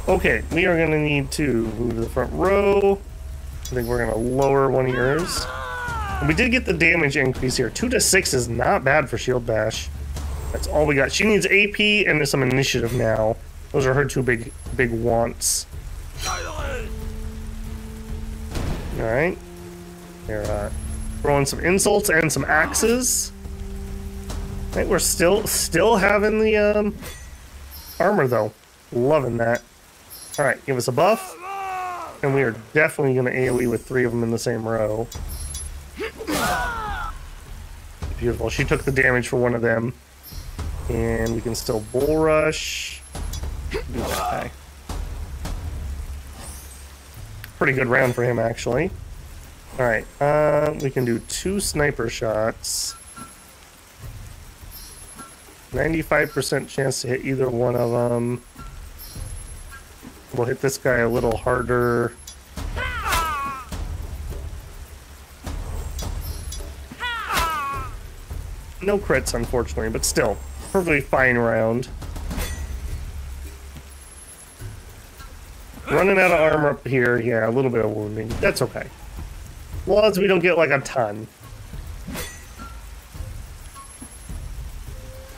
Okay, we are gonna need to move to the front row. I think we're gonna lower one of yours. And we did get the damage increase here. 2 to 6 is not bad for Shield Bash. That's all we got. She needs AP and some initiative now. Those are her two big wants. Alright. They're throwing some insults and some axes. Right, we're still having the armor though. Loving that. Alright, give us a buff. And we are definitely gonna AoE with 3 of them in the same row. Beautiful. She took the damage for one of them. And we can still bull rush. Do that guy. Pretty good round for him, actually. Alright, we can do 2 sniper shots. 95% chance to hit either one of them. We'll hit this guy a little harder. No crits, unfortunately, but still, perfectly fine round. Running out of armor up here, yeah, a little bit of wounding. That's okay. As long as we don't get like a ton.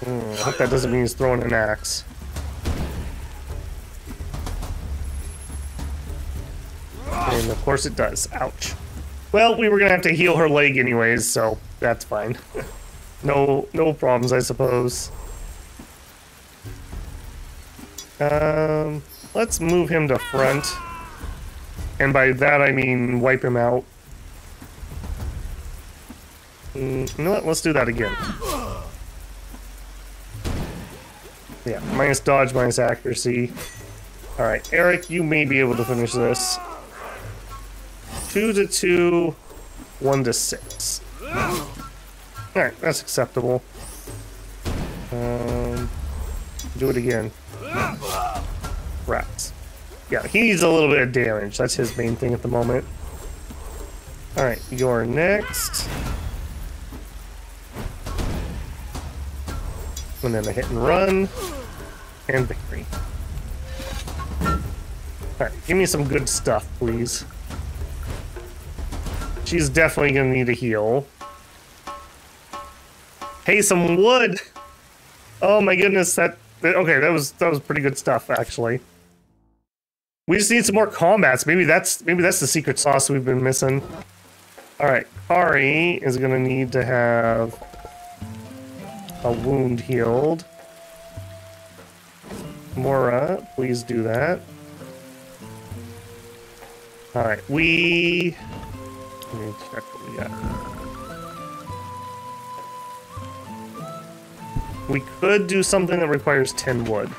I hope that doesn't mean he's throwing an axe. And of course it does. Ouch. Well, we were gonna have to heal her leg anyways, so that's fine. No problems, I suppose. Let's move him to front. And by that I mean wipe him out. You know what? Let's do that again. Yeah, minus dodge, minus accuracy. Alright, Eric, you may be able to finish this. 2 to 2, 1 to 6. Alright, that's acceptable. Do it again. Rats. Yeah, he needs a little bit of damage. That's his main thing at the moment. Alright, you're next. And then a hit and run. And victory. Alright, give me some good stuff, please. She's definitely gonna need a heal. Hey, some wood! Oh my goodness, okay, that was pretty good stuff, actually. We just need some more combats. Maybe that's the secret sauce we've been missing. Alright, Kari is gonna need to have a wound healed. Mora, please do that. Alright, let me check what we got. We could do something that requires 10 wood.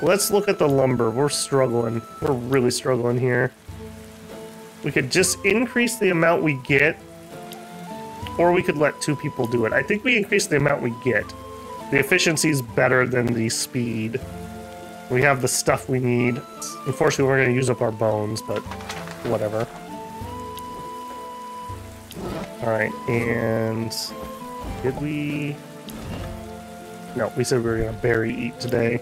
Let's look at the lumber. We're struggling. We're really struggling here. We could just increase the amount we get, or we could let 2 people do it. I think we increase the amount we get. The efficiency is better than the speed. We have the stuff we need. Unfortunately, we're going to use up our bones, but whatever. Alright, and did we... No, we said we were going to berry eat today.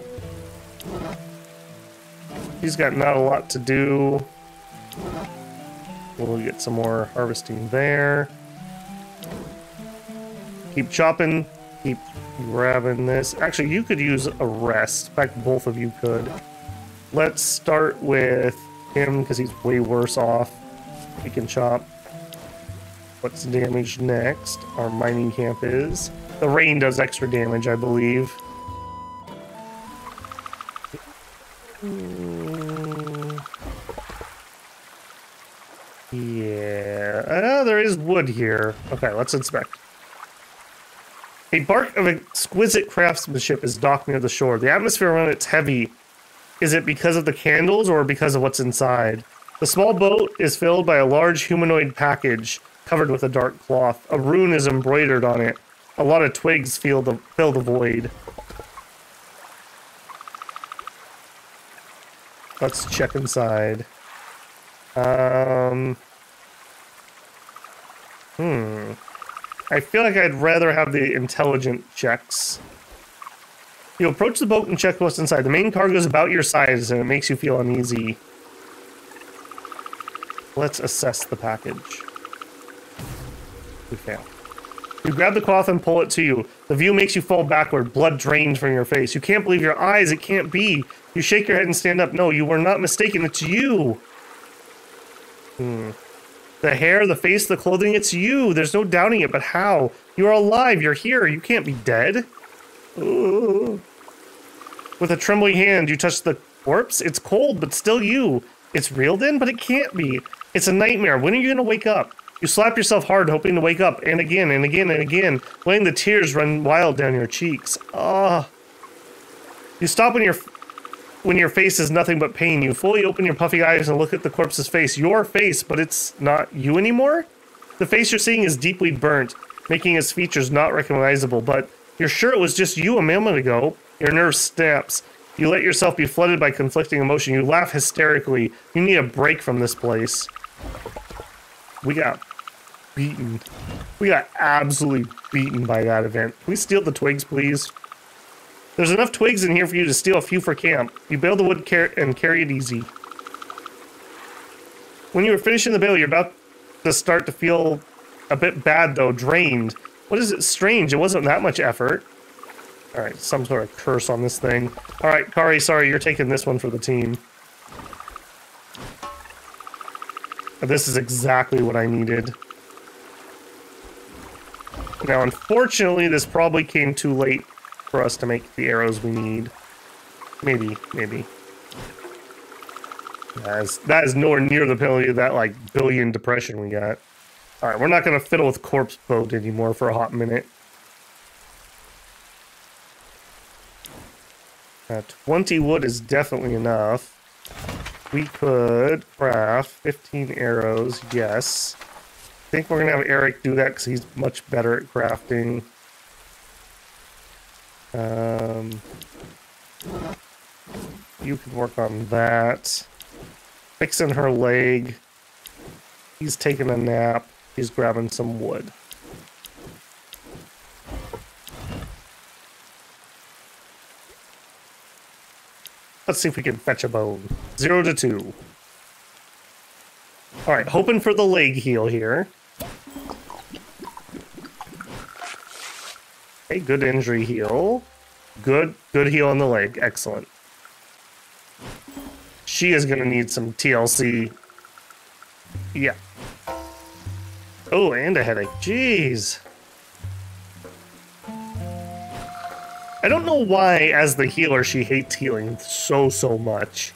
He's got not a lot to do. We'll get some more harvesting there. Keep chopping. Keep grabbing this. Actually, you could use a rest. In fact, both of you could. Let's start with him, because he's way worse off. We can chop. What's damaged next? Our mining camp is. The rain does extra damage, I believe. Yeah. There is wood here. Okay, let's inspect. A bark of exquisite craftsmanship is docked near the shore. The atmosphere around it's heavy. Is it because of the candles or because of what's inside? The small boat is filled by a large humanoid package covered with a dark cloth. A rune is embroidered on it. A lot of twigs fill the void. Let's check inside. I feel like I'd rather have the intelligent checks. You approach the boat and check what's inside. The main cargo is about your size and it makes you feel uneasy. Let's assess the package. We fail. You grab the cloth and pull it to you. The view makes you fall backward, blood drains from your face. You can't believe your eyes, it can't be. You shake your head and stand up. No, you were not mistaken, it's you. The hair, the face, the clothing, it's you. There's no doubting it, but how? You are alive, you're here, you can't be dead. Ooh. With a trembling hand, you touch the corpse. It's cold, but still you. It's real then, but it can't be. It's a nightmare. When are you gonna wake up? You slap yourself hard, hoping to wake up, and again, and again, and again, letting the tears run wild down your cheeks. Ah. You stop when your face is nothing but pain. You fully open your puffy eyes and look at the corpse's face. Your face, but it's not you anymore? The face you're seeing is deeply burnt, making its features not recognizable, but you're sure it was just you a moment ago. Your nerve snaps. You let yourself be flooded by conflicting emotion. You laugh hysterically. You need a break from this place. We got beaten. We got absolutely beaten by that event. Can we steal the twigs, please? There's enough twigs in here for you to steal a few for camp. You bale the wood and carry it easy. When you were finishing the bale, you're about to start to feel a bit bad, though, drained. What is it? Strange. It wasn't that much effort. Alright, some sort of curse on this thing. Alright, Kari, sorry, you're taking this one for the team. This is exactly what I needed. Now, unfortunately, this probably came too late for us to make the arrows we need. Maybe. That is nowhere near the penalty of that, like, billion depression we got. Alright, we're not going to fiddle with corpse boat anymore for a hot minute. 20 wood is definitely enough. We could craft 15 arrows, yes. I think we're going to have Eric do that because he's much better at crafting. You can work on that. Fixing her leg. He's taking a nap. He's grabbing some wood. Let's see if we can fetch a bone. 0 to 2. Alright, hoping for the leg heal here. Okay, good injury heal. Good heal on the leg. Excellent. She is going to need some TLC. Yeah. Oh, and a headache. Jeez. I don't know why, as the healer, she hates healing so much.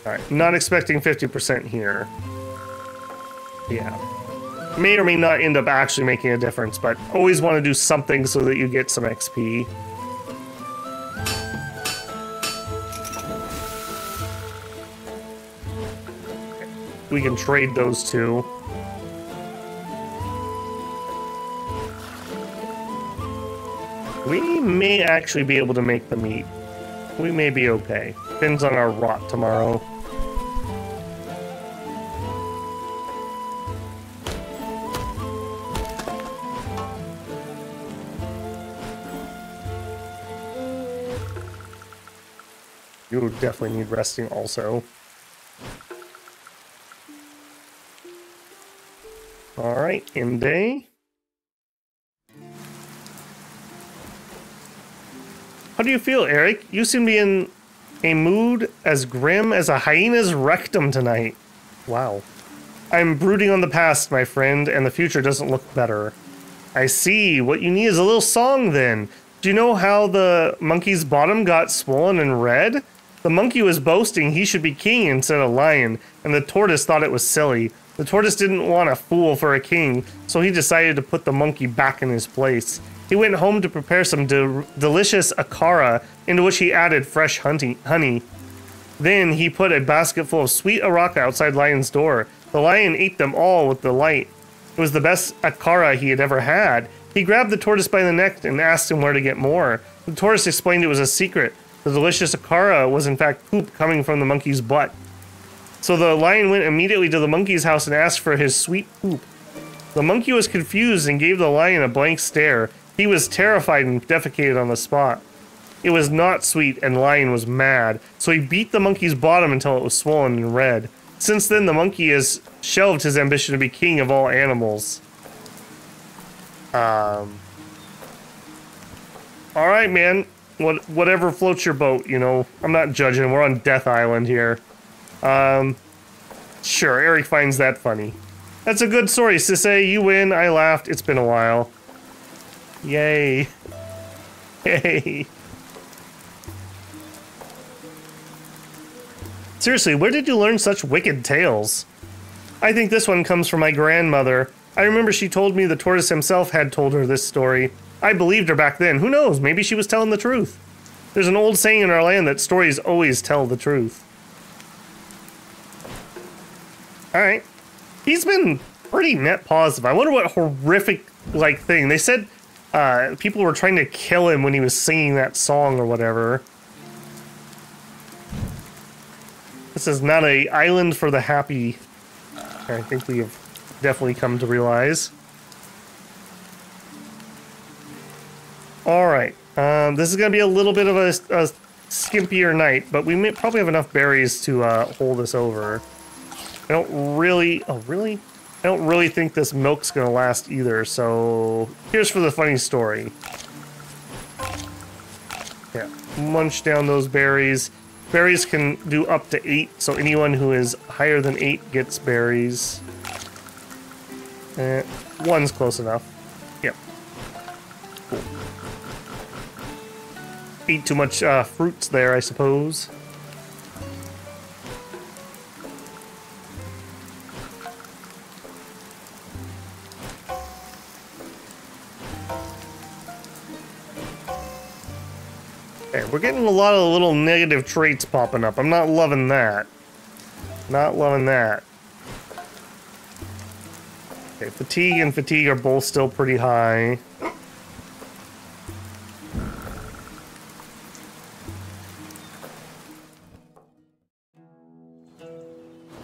Alright, not expecting 50% here. Yeah. May or may not end up actually making a difference, but always want to do something so that you get some XP. We can trade those two. We may actually be able to make the meat. We may be okay. Depends on our rot tomorrow. You would definitely need resting also. Alright, end day. How do you feel, Eric? You seem to be in a mood as grim as a hyena's rectum tonight. Wow. I'm brooding on the past, my friend, and the future doesn't look better. I see. What you need is a little song, then. Do you know how the monkey's bottom got swollen and red? The monkey was boasting he should be king instead of lion, and the tortoise thought it was silly. The tortoise didn't want a fool for a king, so he decided to put the monkey back in his place. He went home to prepare some delicious akara, into which he added fresh honey. Then he put a basket full of sweet araka outside Lion's door. The lion ate them all with delight. It was the best akara he had ever had. He grabbed the tortoise by the neck and asked him where to get more. The tortoise explained it was a secret. The delicious akara was in fact poop coming from the monkey's butt. So the lion went immediately to the monkey's house and asked for his sweet poop. The monkey was confused and gave the lion a blank stare. He was terrified and defecated on the spot. It was not sweet, and Lion was mad, so he beat the monkey's bottom until it was swollen and red. Since then, the monkey has shelved his ambition to be king of all animals. Alright, man. Whatever floats your boat, you know. I'm not judging. We're on Death Island here. Sure, Eric finds that funny. That's a good story, Sisse. You win. I laughed. It's been a while. Yay. Yay. Seriously, where did you learn such wicked tales? I think this one comes from my grandmother. I remember she told me the tortoise himself had told her this story. I believed her back then. Who knows? Maybe she was telling the truth. There's an old saying in our land that stories always tell the truth. Alright. He's been pretty net positive. I wonder what horrific, like, thing. They said people were trying to kill him when he was singing that song or whatever. This is not an island for the happy. I think we have definitely come to realize. Alright. This is going to be a little bit of a skimpier night, but we may probably have enough berries to hold us over. I don't really... Oh, really? I don't really think this milk's going to last either, so... Here's for the funny story. Yeah. Munch down those berries. Berries can do up to 8, so anyone who is higher than 8 gets berries. 1's close enough. Yep. Cool. Eat too much fruits there, I suppose. We're getting a lot of little negative traits popping up. I'm not loving that. Not loving that. Okay, fatigue and fatigue are both still pretty high.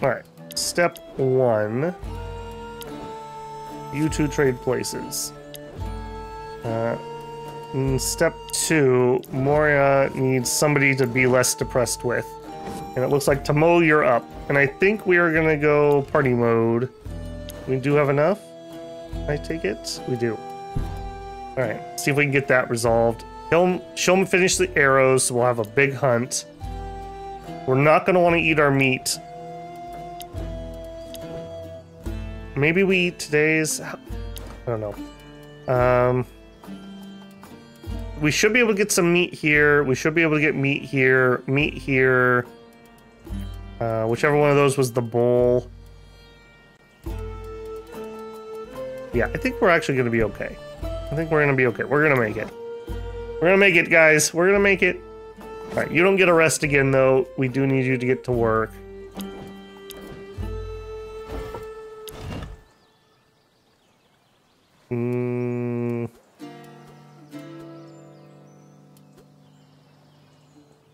Alright, step 1. You two trade places. Step 2, Moria needs somebody to be less depressed with. And it looks like Tomo, you're up. And I think we are gonna go party mode. We do have enough? I take it? We do. Alright, see if we can get that resolved. Show him finish the arrows, so we'll have a big hunt. We're not gonna want to eat our meat. Maybe we eat today's... I don't know. We should be able to get some meat here. We should be able to get meat here. Meat here. Whichever one of those was the bowl. Yeah, I think we're actually going to be okay. I think we're going to be okay. We're going to make it. We're going to make it, guys. We're going to make it. Alright, you don't get a rest again, though. We do need you to get to work.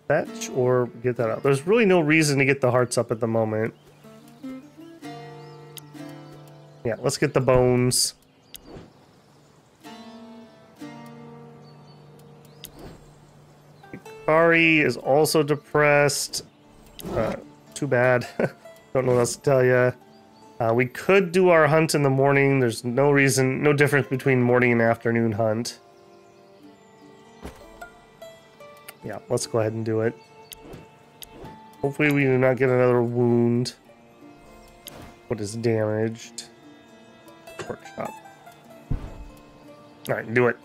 Fetch or get that up. There's really no reason to get the hearts up at the moment. Yeah, let's get the bones. Kari is also depressed. Too bad. Don't know what else to tell you. We could do our hunt in the morning. There's no reason, no difference between morning and afternoon hunt. Yeah, let's go ahead and do it. Hopefully we do not get another wound. What is damaged? Workshop. Alright, do it.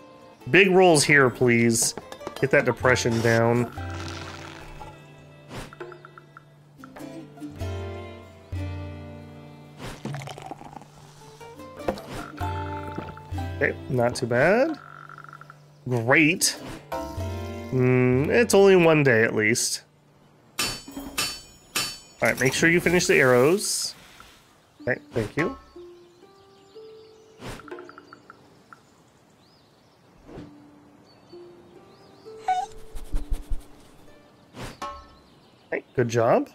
Big rolls here, please. Get that depression down. Okay, not too bad. Great. It's only one day at least. Alright, make sure you finish the arrows. Okay, thank you. Okay, good job.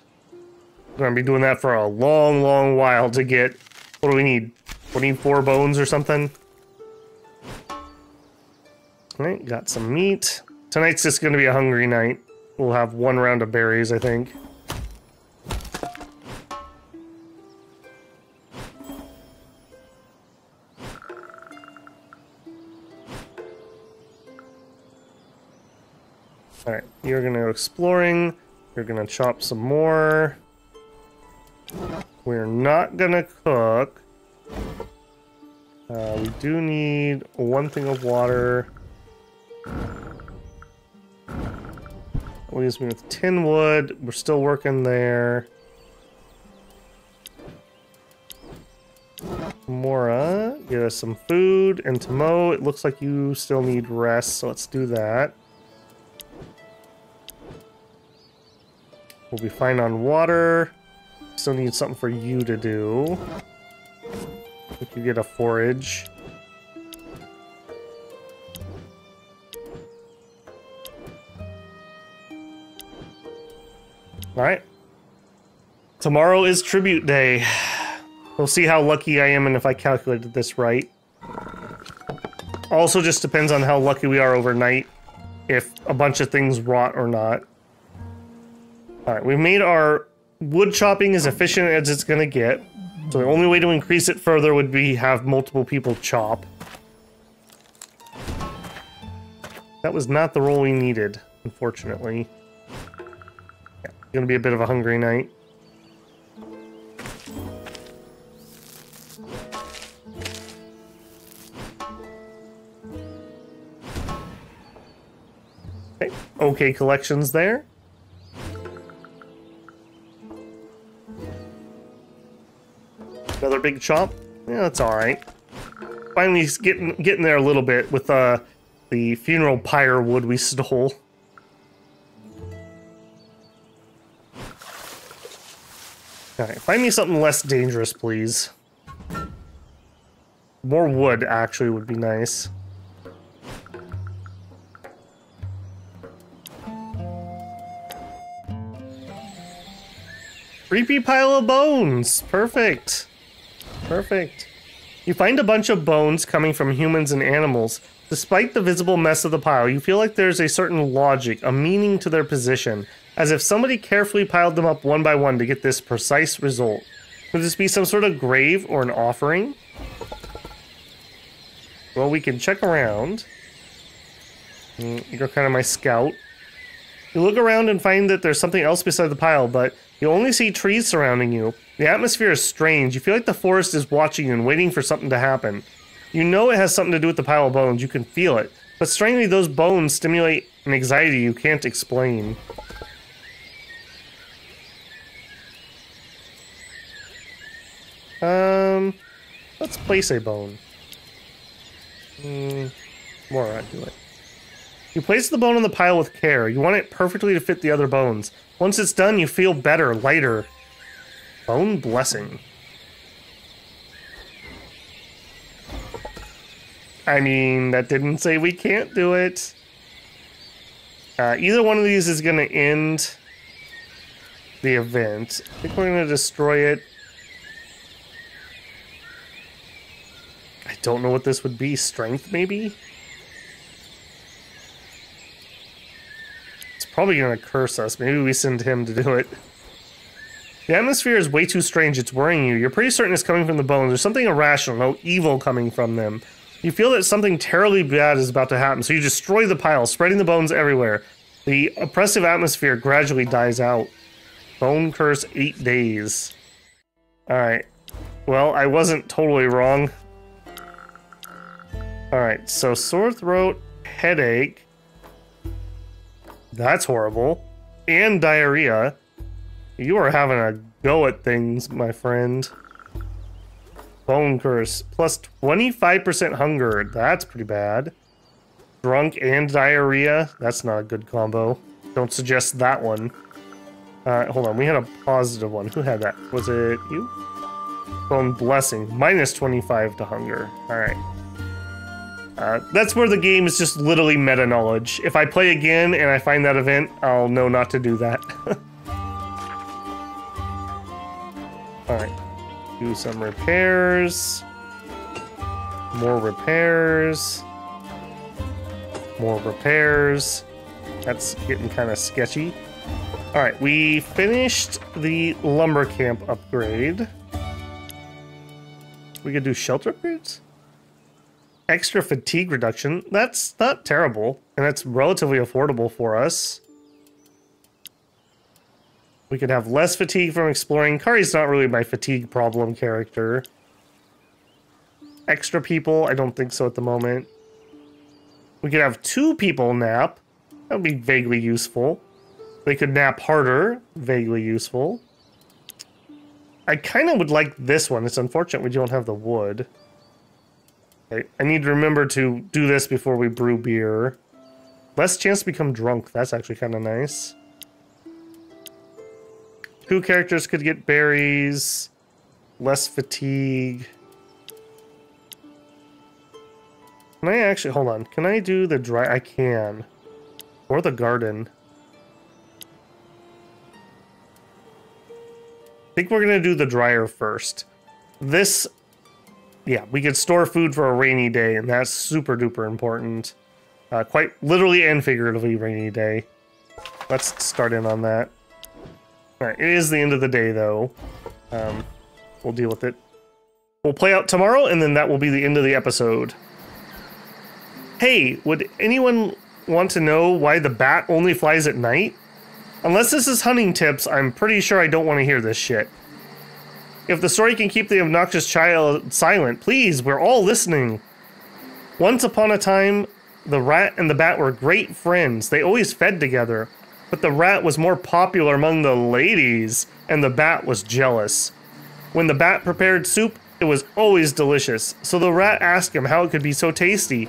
We're gonna be doing that for a long, long while to get, what do we need? 24 bones or something? Alright, got some meat. Tonight's just gonna be a hungry night. We'll have one round of berries, I think. Alright, you're gonna go exploring. You're gonna chop some more. We're not gonna cook. We do need one thing of water. That leaves me with tin wood. We're still working there. Mora, get us some food. And Tomo, it looks like you still need rest, so let's do that. We'll be fine on water. Still need something for you to do. If you get a forage. Alright. Tomorrow is tribute day. We'll see how lucky I am and if I calculated this right. Also just depends on how lucky we are overnight. If a bunch of things rot or not. Alright, we've made our wood chopping as efficient as it's gonna get. So the only way to increase it further would be have multiple people chop. That was not the roll we needed, unfortunately. Yeah, gonna be a bit of a hungry night. Okay, collections there. Another big chop. Yeah, that's all right. Finally, getting there a little bit with the funeral pyre wood we stole. All right, find me something less dangerous, please. More wood actually would be nice. Creepy pile of bones. Perfect. Perfect. You find a bunch of bones coming from humans and animals. Despite the visible mess of the pile, you feel like there's a certain logic, a meaning to their position, as if somebody carefully piled them up one by one to get this precise result. Could this be some sort of grave or an offering? Well, we can check around. You're kind of my scout. You look around and find that there's something else beside the pile, but you only see trees surrounding you. The atmosphere is strange. You feel like the forest is watching you and waiting for something to happen. You know it has something to do with the pile of bones. You can feel it. But strangely, those bones stimulate an anxiety you can't explain. Let's place a bone. More, do it. You place the bone on the pile with care. You want it perfectly to fit the other bones. Once it's done, you feel better, lighter. Bone blessing. I mean, that didn't say we can't do it. Either one of these is going to end the event. I think we're going to destroy it. I don't know what this would be. Strength, maybe? Probably gonna curse us. Maybe we send him to do it. The atmosphere is way too strange. It's worrying you. You're pretty certain it's coming from the bones. There's something irrational, no evil coming from them. You feel that something terribly bad is about to happen, so you destroy the pile, spreading the bones everywhere. The oppressive atmosphere gradually dies out. Bone curse 8 days. Alright. Well, I wasn't totally wrong. Alright, so sore throat, headache. That's horrible. And diarrhea. You are having a go at things, my friend. Bone curse. Plus 25% hunger. That's pretty bad. Drunk and diarrhea. That's not a good combo. Don't suggest that one. Hold on. We had a positive one. Who had that? Was it you? Bone blessing. Minus 25 to hunger. Alright. That's where the game is just literally meta knowledge. If I play again and I find that event, I'll know not to do that. do some repairs. More repairs. More repairs. That's getting kind of sketchy. Alright, we finished the lumber camp upgrade. We could do shelter upgrades? Extra fatigue reduction. That's not terrible, and it's relatively affordable for us. We could have less fatigue from exploring. Kari's not really my fatigue problem character. Extra people, I don't think so at the moment. We could have 2 people nap. That would be vaguely useful. They could nap harder. Vaguely useful. I kind of would like this one. It's unfortunate we don't have the wood. Okay, I need to remember to do this before we brew beer. Less chance to become drunk. That's actually kind of nice. 2 characters could get berries. Less fatigue. Can I actually... Hold on. Can I do the dry... I can. Or the garden. I think we're going to do the dryer first. This... Yeah, we could store food for a rainy day, and that's super duper important. Quite literally and figuratively rainy day. Let's start in on that. Alright, it is the end of the day, though. We'll deal with it. We'll play out tomorrow, and then that will be the end of the episode. Hey, would anyone want to know why the bat only flies at night? Unless this is hunting tips, I'm pretty sure I don't want to hear this shit. If the story can keep the obnoxious child silent, please, we're all listening. Once upon a time, the rat and the bat were great friends. They always fed together. But the rat was more popular among the ladies, and the bat was jealous. When the bat prepared soup, it was always delicious. So the rat asked him how it could be so tasty.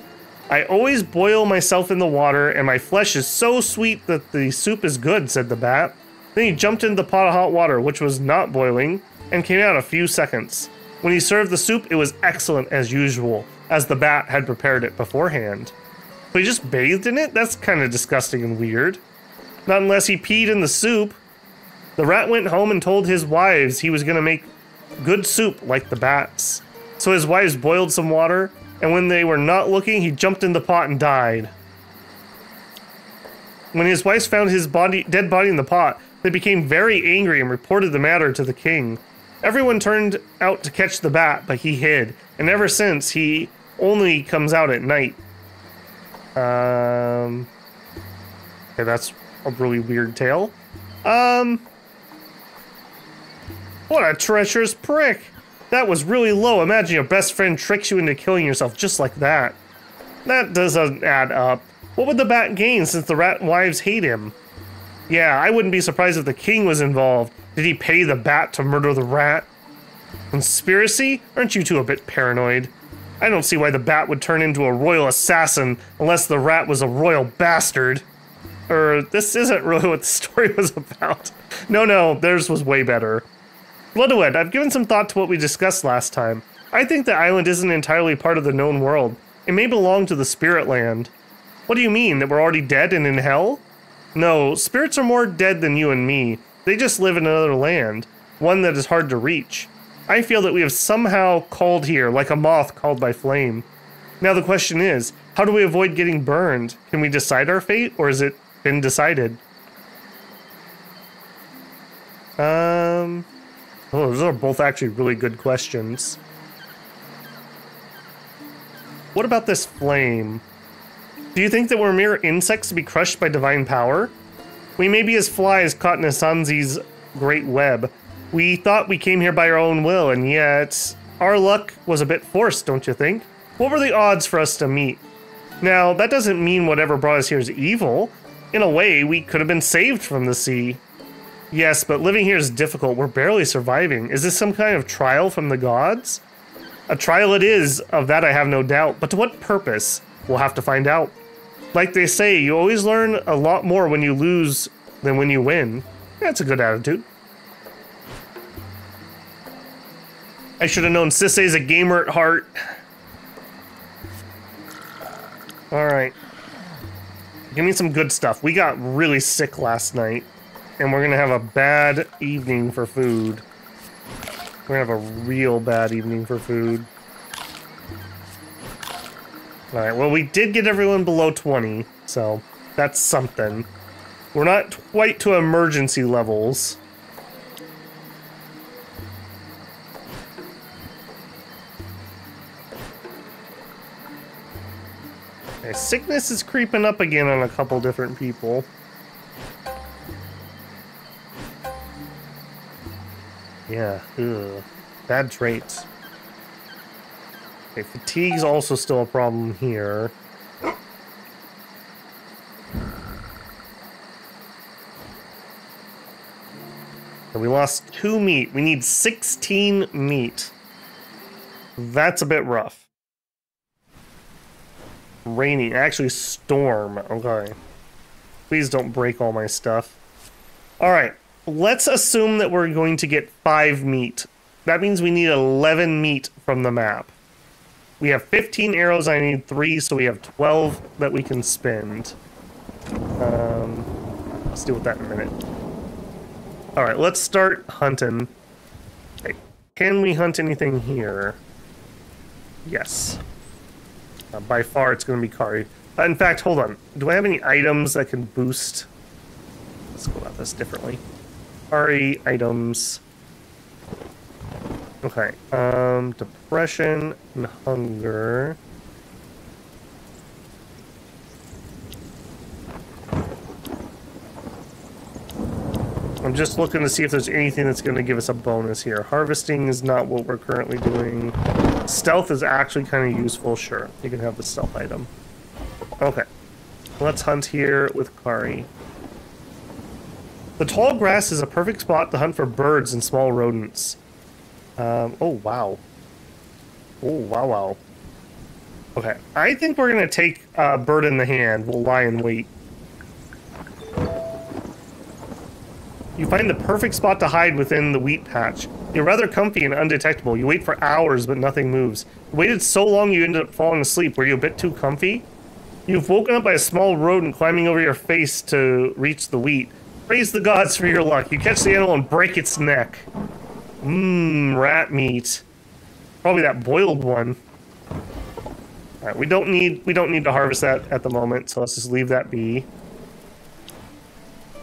I always boil myself in the water, and my flesh is so sweet that the soup is good, said the bat. Then he jumped into the pot of hot water, which was not boiling, and came out in a few seconds. When he served the soup, it was excellent as usual, as the bat had prepared it beforehand. But he just bathed in it? That's kind of disgusting and weird. Not unless he peed in the soup. The rat went home and told his wives he was going to make good soup like the bat's. So his wives boiled some water, and when they were not looking, he jumped in the pot and died. When his wives found his dead body in the pot, they became very angry and reported the matter to the king. Everyone turned out to catch the bat, but he hid, and ever since, he only comes out at night. Okay, that's a really weird tale. What a treacherous prick! That was really low. Imagine your best friend tricks you into killing yourself just like that. That doesn't add up. What would the bat gain since the rat wives hate him? Yeah, I wouldn't be surprised if the king was involved. Did he pay the bat to murder the rat? Conspiracy? Aren't you two a bit paranoid? I don't see why the bat would turn into a royal assassin unless the rat was a royal bastard. This isn't really what the story was about. No, theirs was way better. Bloodowed, I've given some thought to what we discussed last time. I think the island isn't entirely part of the known world. It may belong to the spirit land. What do you mean, that we're already dead and in hell? No, spirits are more dead than you and me. They just live in another land, one that is hard to reach. I feel that we have somehow called here, like a moth called by flame. Now the question is, how do we avoid getting burned? Can we decide our fate, or has it been decided? Oh, those are both actually really good questions. What about this flame? Do you think that we're mere insects to be crushed by divine power? We may be as flies caught in Asanzi's great web. We thought we came here by our own will, and yet our luck was a bit forced, don't you think? What were the odds for us to meet? Now, that doesn't mean whatever brought us here is evil. In a way, we could have been saved from the sea. Yes, but living here is difficult. We're barely surviving. Is this some kind of trial from the gods? A trial it is, of that I have no doubt. But to what purpose? We'll have to find out. Like they say, you always learn a lot more when you lose than when you win. That's a good attitude. I should have known Sisay's a gamer at heart. Alright. Give me some good stuff. We got really sick last night, and we're gonna have a bad evening for food. We're gonna have a real bad evening for food. Alright, well, we did get everyone below 20, so that's something. We're not quite to emergency levels. Okay, sickness is creeping up again on a couple different people. Yeah, ugh. Bad traits. Okay, fatigue's also still a problem here. And we lost 2 meat. We need 16 meat. That's a bit rough. Raining. Actually, storm. Okay. Please don't break all my stuff. Alright. Let's assume that we're going to get 5 meat. That means we need 11 meat from the map. We have 15 arrows, I need 3, so we have 12 that we can spend. Let's deal with that in a minute. Alright, let's start hunting. Okay. Can we hunt anything here? Yes. By far, it's going to be Kari. In fact, hold on. Do I have any items that can boost? Let's go about this differently. Kari items. Okay. Depression and hunger. I'm just looking to see if there's anything that's going to give us a bonus here. Harvesting is not what we're currently doing. Stealth is actually kind of useful. Sure, you can have the stealth item. Okay. Let's hunt here with Kari. The tall grass is a perfect spot to hunt for birds and small rodents. Oh, wow. Oh, wow, wow. Okay, I think we're going to take bird in the hand. We'll lie in wait. You find the perfect spot to hide within the wheat patch. You're rather comfy and undetectable. You wait for hours, but nothing moves. You waited so long you ended up falling asleep. Were you a bit too comfy? You've woken up by a small rodent climbing over your face to reach the wheat. Praise the gods for your luck. You catch the animal and break its neck. Mmm, rat meat. Probably that boiled one. Alright, we don't need to harvest that at the moment, so let's just leave that be.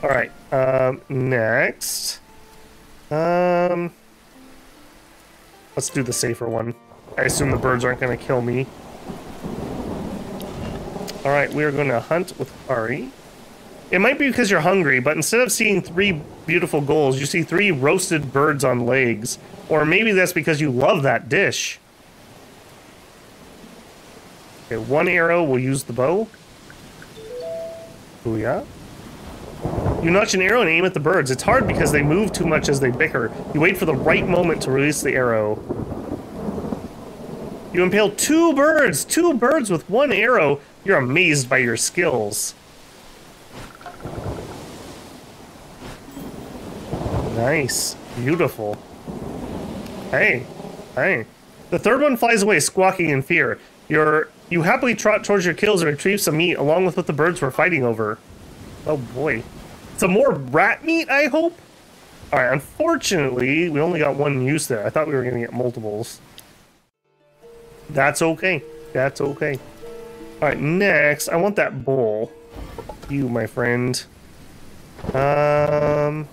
Alright, next. Let's do the safer one. I assume the birds aren't going to kill me. Alright, we are going to hunt with Kari. It might be because you're hungry, but instead of seeing 3 beautiful gulls, you see 3 roasted birds on legs. Or maybe that's because you love that dish. Okay, 1 arrow, we'll use the bow. Booyah. You notch an arrow and aim at the birds. It's hard because they move too much as they bicker. You wait for the right moment to release the arrow. You impale 2 birds! 2 birds with 1 arrow! You're amazed by your skills. Nice. Beautiful. Hey. Hey. The 3rd one flies away, squawking in fear. You happily trot towards your kills and retrieve some meat, along with what the birds were fighting over. Oh boy. Some more rat meat, I hope? Alright, unfortunately, we only got 1 use there. I thought we were going to get multiples. That's okay. That's okay. Alright, next, I want that bowl. You, my friend. I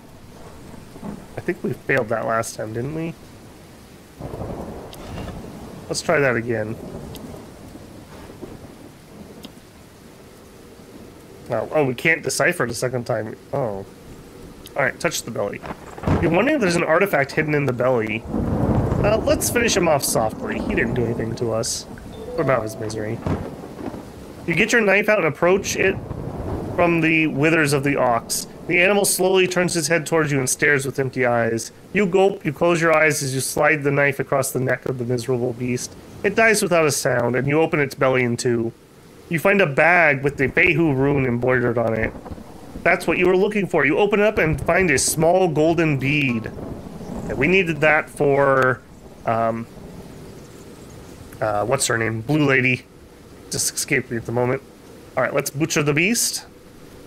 think we failed that last time, didn't we? Let's try that again. Oh, we can't decipher it a second time. Oh. Alright, touch the belly. You're wondering if there's an artifact hidden in the belly. Let's finish him off softly. He didn't do anything to us. What about his misery? You get your knife out and approach it from the withers of the ox. The animal slowly turns its head towards you and stares with empty eyes. You gulp, you close your eyes as you slide the knife across the neck of the miserable beast. It dies without a sound, and you open its belly in 2. You find a bag with the Behu rune embroidered on it. That's what you were looking for. You open it up and find a small golden bead. We needed that for, what's her name? Blue Lady. Just escaped me at the moment. Alright, let's butcher the beast.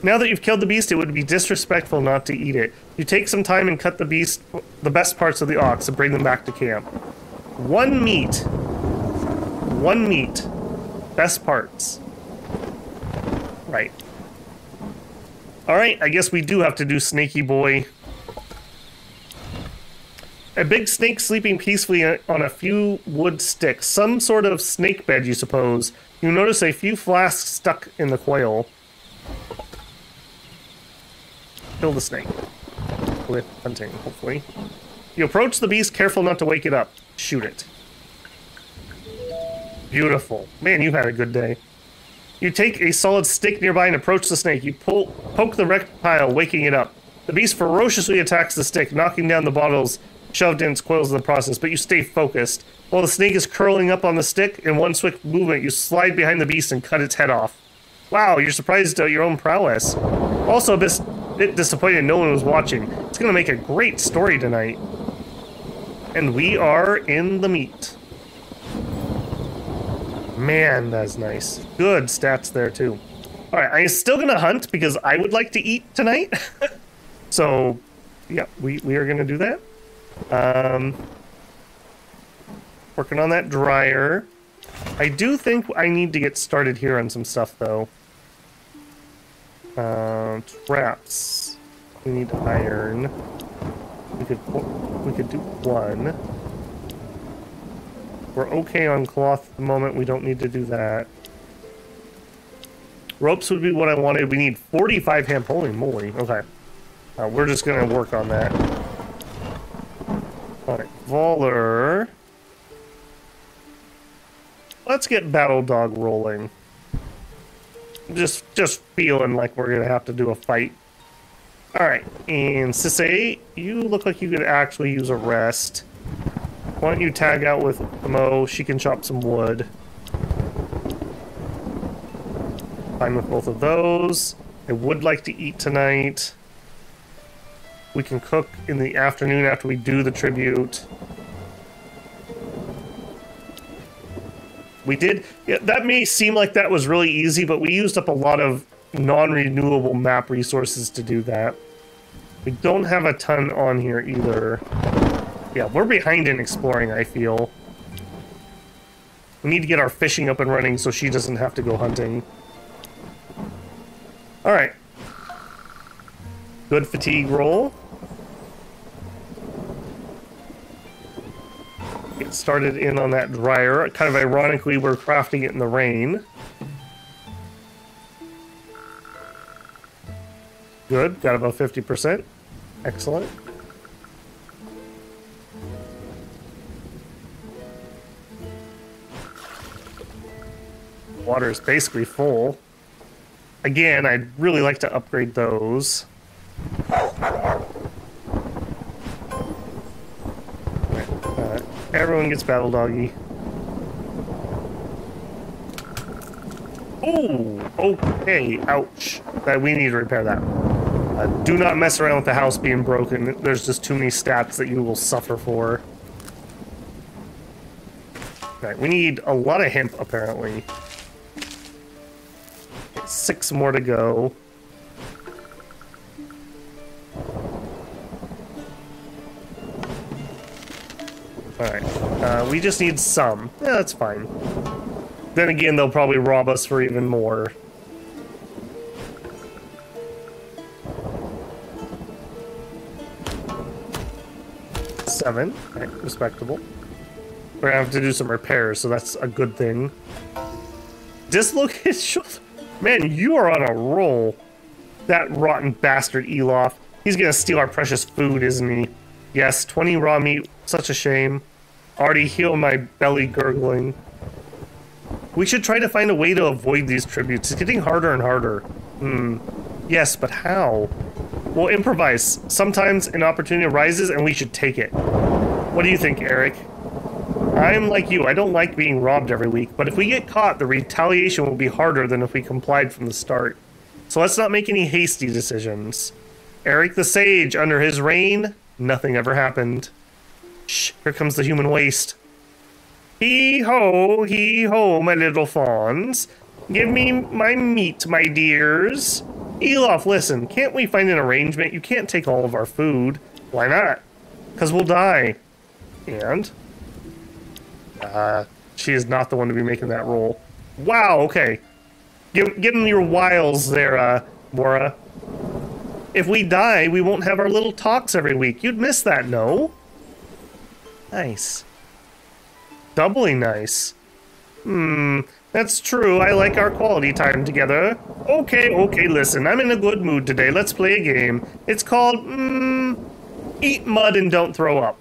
Now that you've killed the beast, it would be disrespectful not to eat it. You take some time and cut the best parts of the ox and bring them back to camp. One meat. Best parts. Right. Alright, I guess we do have to do Snaky Boy. A big snake sleeping peacefully on a few wood sticks. Some sort of snake bed, you suppose. You notice a few flasks stuck in the coil. Kill the snake. With hunting, hopefully. You approach the beast, careful not to wake it up. Shoot it. Beautiful. Man, you've had a good day. You take a solid stick nearby and approach the snake. You poke the reptile, waking it up. The beast ferociously attacks the stick, knocking down the bottles shoved in its coils in the process, but you stay focused. While the snake is curling up on the stick, in one swift movement, you slide behind the beast and cut its head off. Wow, you're surprised at your own prowess. Also a bit disappointed no one was watching. It's going to make a great story tonight. And we are in the meat. Man, that's nice. Good stats there, too. Alright, I'm still going to hunt because I would like to eat tonight. So, yeah, we are going to do that. Working on that dryer. I do think I need to get started here on some stuff, though. Traps. We need iron. We could do one. We're okay on cloth at the moment. We don't need to do that. Ropes would be what I wanted. We need 45 hemp. Holy moly. Okay. We're just going to work on that. Alright, Voller. Let's get Battle Dog rolling. Just feeling like we're going to have to do a fight. Alright, and Sissay, you look like you could actually use a rest. Why don't you tag out with Mo? She can chop some wood. Fine with both of those. I would like to eat tonight. We can cook in the afternoon after we do the tribute. We did... Yeah, that may seem like that was really easy, but we used up a lot of non-renewable map resources to do that. We don't have a ton on here either. Yeah, we're behind in exploring, I feel. We need to get our fishing up and running so she doesn't have to go hunting. Alright. Good fatigue roll. Get started in on that dryer. Kind of ironically, we're crafting it in the rain. Good, got about 50%. Excellent. Water is basically full. Again, I'd really like to upgrade those. Everyone gets Battle Doggy. Oh, okay, ouch. We need to repair that. Do not mess around with the house being broken. There's just too many stats that you will suffer for. Right, we need a lot of hemp, apparently. 6 more to go. Alright, we just need some. Yeah, that's fine. Then again, they'll probably rob us for even more. Seven. Alright, respectable. We're gonna have to do some repairs, so that's a good thing. Dislocate shoulder. Man, you are on a roll. That rotten bastard Elof. He's gonna steal our precious food, isn't he? Yes, 20 raw meat. Such a shame. Already heal my belly gurgling. We should try to find a way to avoid these tributes. It's getting harder and harder. Yes, but how? We'll improvise. Sometimes an opportunity arises and we should take it. What do you think, Eric? I'm like you. I don't like being robbed every week, but if we get caught, the retaliation will be harder than if we complied from the start. So let's not make any hasty decisions. Eric the Sage, under his reign, nothing ever happened. Shh, here comes the human waste. Hee-ho, my little fawns. Give me my meat, my dears. Elof, listen, can't we find an arrangement? You can't take all of our food. Why not? Because we'll die. And? She is not the one to be making that roll. Wow, okay. Give him your wiles there, Mora. If we die, we won't have our little talks every week. You'd miss that, no? Nice. Doubly nice. That's true. I like our quality time together. Okay, listen. I'm in a good mood today. Let's play a game. It's called, Eat Mud and Don't Throw Up.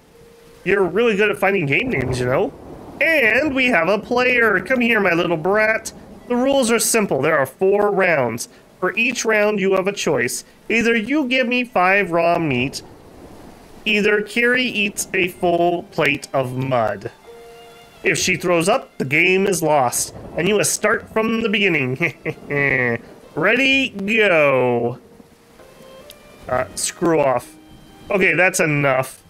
You're really good at finding game names, you know? And we have a player. Come here, my little brat. The rules are simple. There are 4 rounds. For each round, you have a choice. Either you give me 5 raw meat, either Kiri eats a full plate of mud. If she throws up, the game is lost, and you must start from the beginning. Ready, go. Screw off. Okay, that's enough.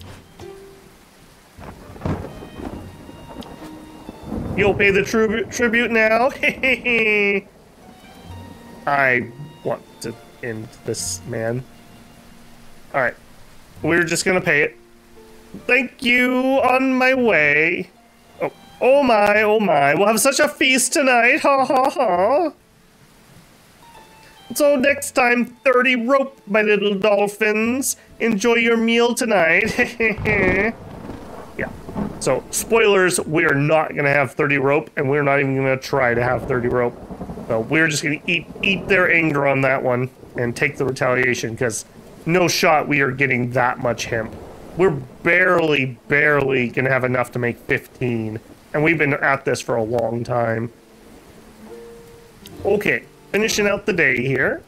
You'll pay the tribute now. I want to end this, man. Alright. We're just gonna pay it. Thank you, on my way. Oh my, we'll have such a feast tonight, ha ha ha. So next time, 30 rope, my little dolphins. Enjoy your meal tonight. Yeah, so spoilers, we're not gonna have 30 rope, and we're not even gonna try to have 30 rope. So we're just gonna eat their anger on that one, and take the retaliation, because no shot we are getting that much hemp. We're barely gonna have enough to make 15. And we've been at this for a long time. Okay, finishing out the day here.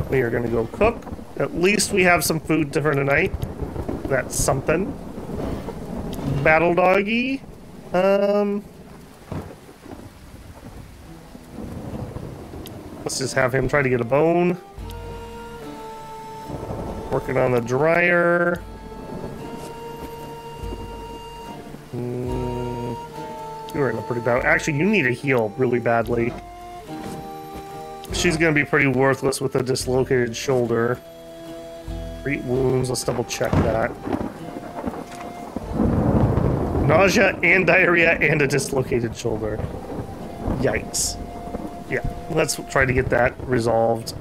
We are gonna go cook. At least we have some food for tonight. That's something. Battle doggy. Let's just have him try to get a bone. Working on the dryer. You're in a pretty bad... Actually, you need a heal really badly. She's gonna be pretty worthless with a dislocated shoulder. Treat wounds, let's double check that. Nausea and diarrhea and a dislocated shoulder. Yikes. Yeah, let's try to get that resolved.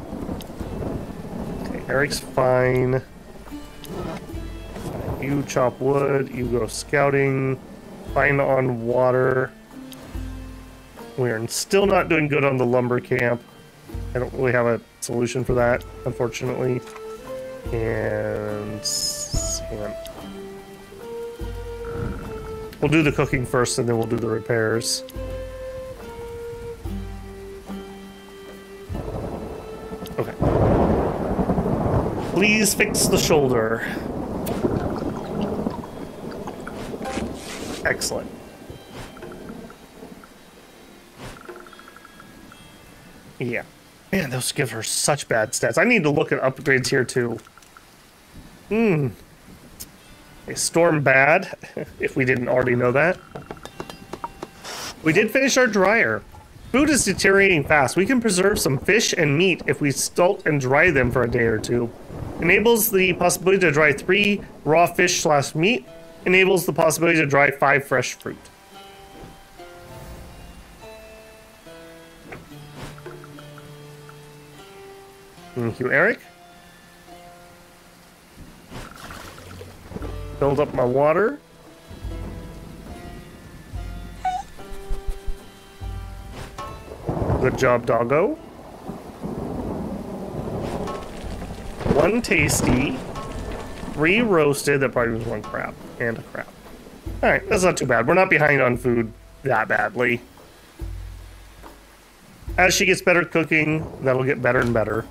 Okay, Eric's fine. You chop wood, you go scouting. Fine on water. We're still not doing good on the lumber camp. I don't really have a solution for that, unfortunately. And sand. We'll do the cooking first, and then we'll do the repairs. Okay. Please fix the shoulder. Excellent. Yeah. Man, those give her such bad stats. I need to look at upgrades here, too. A storm bad, if we didn't already know that. We did finish our dryer. Food is deteriorating fast. We can preserve some fish and meat if we salt and dry them for a day or 2. Enables the possibility to dry 3 raw fish/meat. Enables the possibility to dry 5 fresh fruit. Thank you, Eric. Build up my water. Good job, doggo. 1 tasty. 3 roasted. That probably was 1 crab. And a crab. Alright, that's not too bad. We're not behind on food that badly. As she gets better at cooking, that'll get better and better.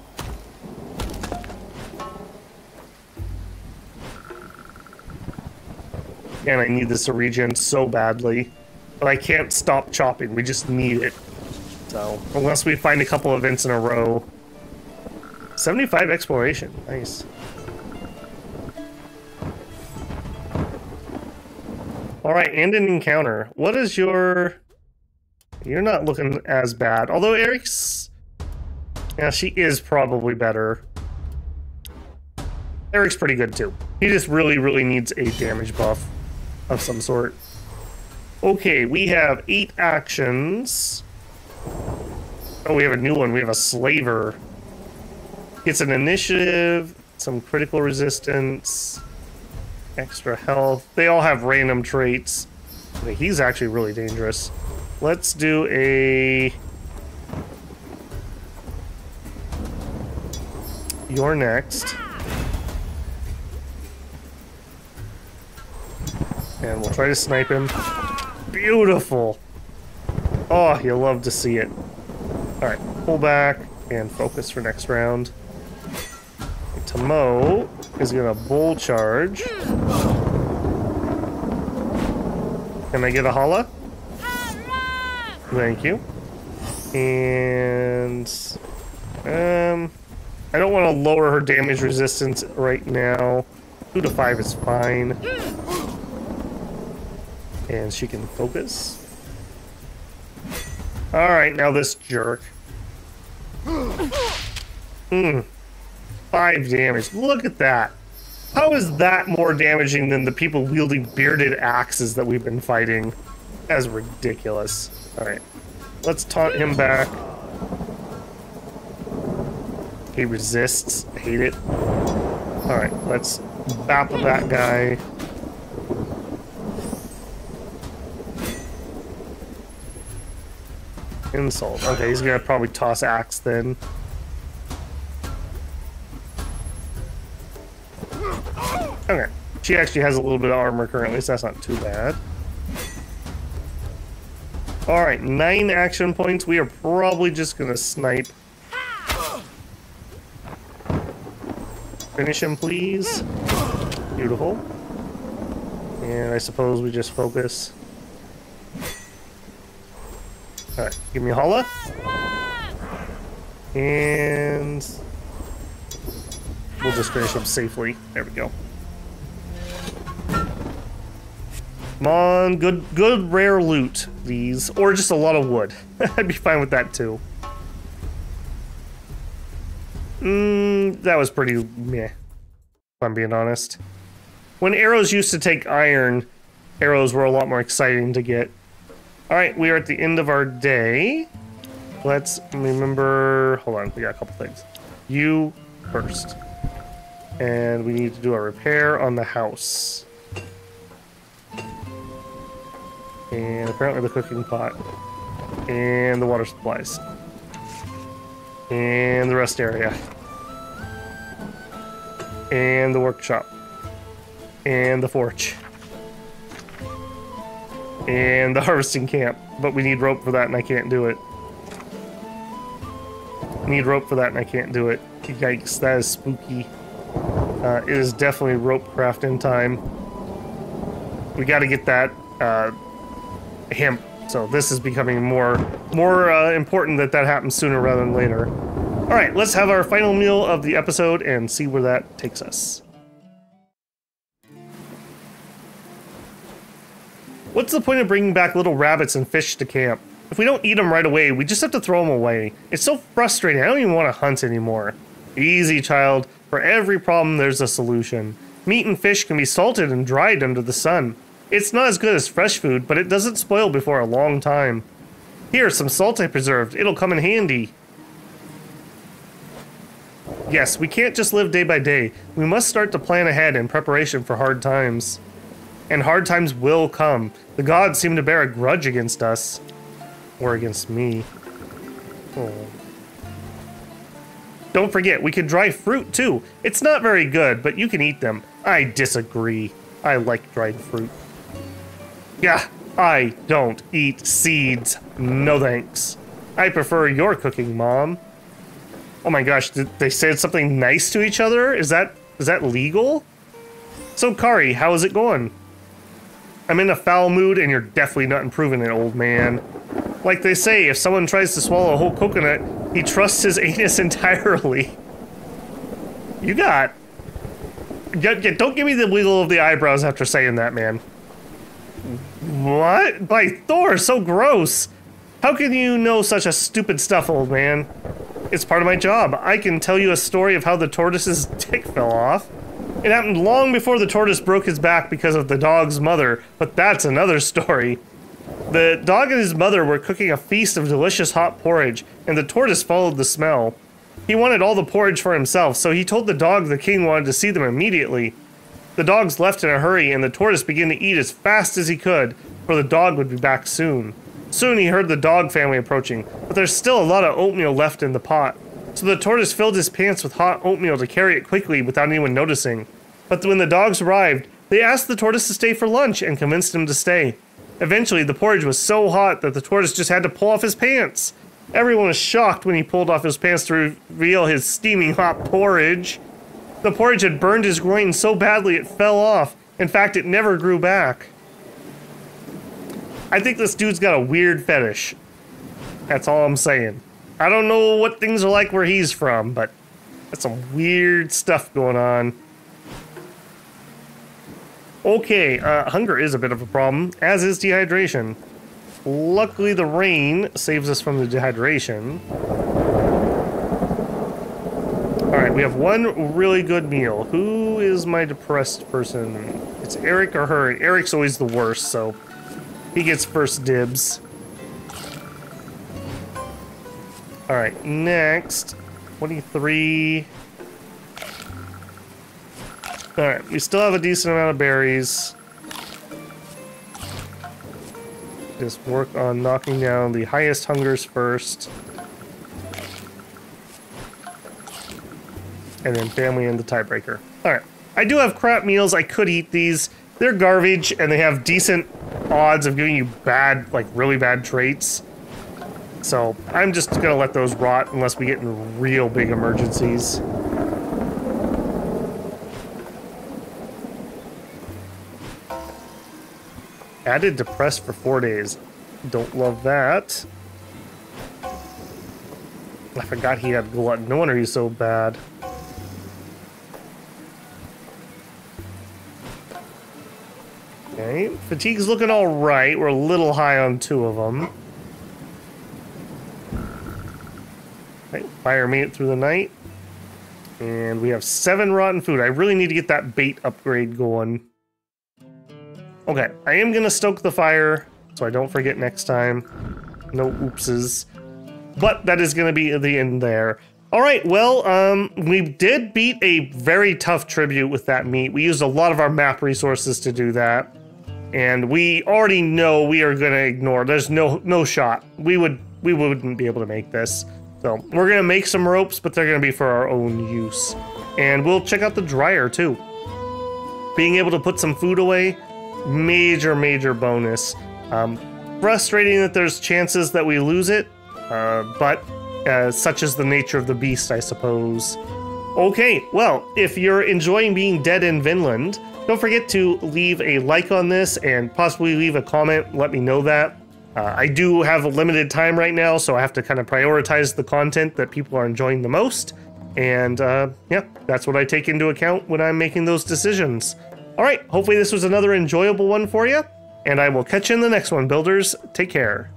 And I need this to regen so badly. But I can't stop chopping. We just need it. So, unless we find a couple events in a row. 75 exploration. Nice. Alright, and an encounter. What is your... You're not looking as bad. Although Eric's Yeah, she is probably better. Eric's pretty good too. He just really, really needs a damage buff of some sort. Okay, we have 8 actions. Oh, we have a new one. We have a slaver. Gets an initiative, some critical resistance, extra health. They all have random traits. Okay, he's actually really dangerous. Let's do a... You're next. And we'll try to snipe him. Beautiful! Oh, you'll love to see it. Alright, pull back and focus for next round. Tomo is gonna bull charge. Can I get a holla? Thank you. And... I don't want to lower her damage resistance right now. 2 to 5 is fine. And she can focus. Alright, now this jerk. 5 damage. Look at that. How is that more damaging than the people wielding bearded axes that we've been fighting? That's ridiculous. Alright. Let's taunt him back. He resists. I hate it. Alright, let's bap that guy. Insult. Okay, he's gonna probably toss axe then. Okay. She actually has a little bit of armor currently, so that's not too bad. Alright, 9 action points. We are probably just gonna snipe. Finish him, please. Beautiful. And I suppose we just focus. Alright, give me a holla. And we'll just finish him safely. There we go. Come on, good rare loot, please. Or just a lot of wood. I'd be fine with that too. That was pretty meh, if I'm being honest. When arrows used to take iron, arrows were a lot more exciting to get. Alright, we are at the end of our day. Let's remember... Hold on, we got a couple things. You first. And we need to do a repair on the house. And apparently the cooking pot. And the water supplies. And the rest area. And the workshop. And the forge. And the harvesting camp. But we need rope for that and I can't do it. Need rope for that and I can't do it. Yikes, that is spooky. It is definitely rope crafting time. We gotta get that hemp. So this is becoming more important that happens sooner rather than later. Alright, let's have our final meal of the episode and see where that takes us. What's the point of bringing back little rabbits and fish to camp? If we don't eat them right away, we just have to throw them away. It's so frustrating, I don't even want to hunt anymore. Easy, child. For every problem, there's a solution. Meat and fish can be salted and dried under the sun. It's not as good as fresh food, but it doesn't spoil before a long time. Here, some salt I preserved. It'll come in handy. Yes, we can't just live day by day. We must start to plan ahead in preparation for hard times. And hard times will come. The gods seem to bear a grudge against us. Or against me. Oh. Don't forget, we can dry fruit too. It's not very good, but you can eat them. I disagree. I like dried fruit. Yeah, I don't eat seeds. No thanks. I prefer your cooking, Mom. Oh my gosh, did they say something nice to each other? Is that legal? So, Kari, how is it going? I'm in a foul mood and you're definitely not improving it, old man. Like they say, if someone tries to swallow a whole coconut, he trusts his anus entirely. You got... Don't give me the wiggle of the eyebrows after saying that, man. What? By Thor, so gross. How can you know such a stupid stuff, old man? It's part of my job. I can tell you a story of how the tortoise's dick fell off. It happened long before the tortoise broke his back because of the dog's mother, but that's another story. The dog and his mother were cooking a feast of delicious hot porridge, and the tortoise followed the smell. He wanted all the porridge for himself, so he told the dog the king wanted to see them immediately. The dogs left in a hurry, and the tortoise began to eat as fast as he could, for the dog would be back soon. Soon he heard the dog family approaching, but there's still a lot of oatmeal left in the pot. So the tortoise filled his pants with hot oatmeal to carry it quickly without anyone noticing. But when the dogs arrived, they asked the tortoise to stay for lunch and convinced him to stay. Eventually, the porridge was so hot that the tortoise just had to pull off his pants. Everyone was shocked when he pulled off his pants to reveal his steaming hot porridge. The porridge had burned his groin so badly it fell off. In fact, it never grew back. I think this dude's got a weird fetish. That's all I'm saying. I don't know what things are like where he's from, but that's some weird stuff going on. Okay, hunger is a bit of a problem, as is dehydration. Luckily, the rain saves us from the dehydration. Alright, we have one really good meal. Who is my depressed person? It's Eric or her. Eric's always the worst, so he gets first dibs. Alright, next. 23. Alright, we still have a decent amount of berries. Just work on knocking down the highest hungers first. And then family and the tiebreaker. Alright, I do have crap meals. I could eat these. They're garbage, and they have decent odds of giving you bad, like really bad traits. So I'm just gonna let those rot unless we get in real big emergencies. Added depressed for 4 days. Don't love that. I forgot he had glutton. No wonder he's so bad. Okay, fatigue's looking alright. We're a little high on 2 of them. Okay, fire made it through the night. And we have 7 rotten food. I really need to get that bait upgrade going. Okay, I am gonna stoke the fire, so I don't forget next time. No oopses. But that is gonna be the end there. Alright, well, we did beat a very tough tribute with that meat. We used a lot of our map resources to do that. And we already know we are gonna ignore. There's no shot. We wouldn't be able to make this. So we're gonna make some ropes, but they're gonna be for our own use. And we'll check out the dryer too. Being able to put some food away, major bonus. Frustrating that there's chances that we lose it, but such is the nature of the beast, I suppose. Okay, well, if you're enjoying being dead in Vinland, don't forget to leave a like on this and possibly leave a comment. Let me know that. I do have a limited time right now, so I have to kind of prioritize the content that people are enjoying the most. And yeah, that's what I take into account when I'm making those decisions. All right, hopefully this was another enjoyable one for you, and I will catch you in the next one, builders. Take care.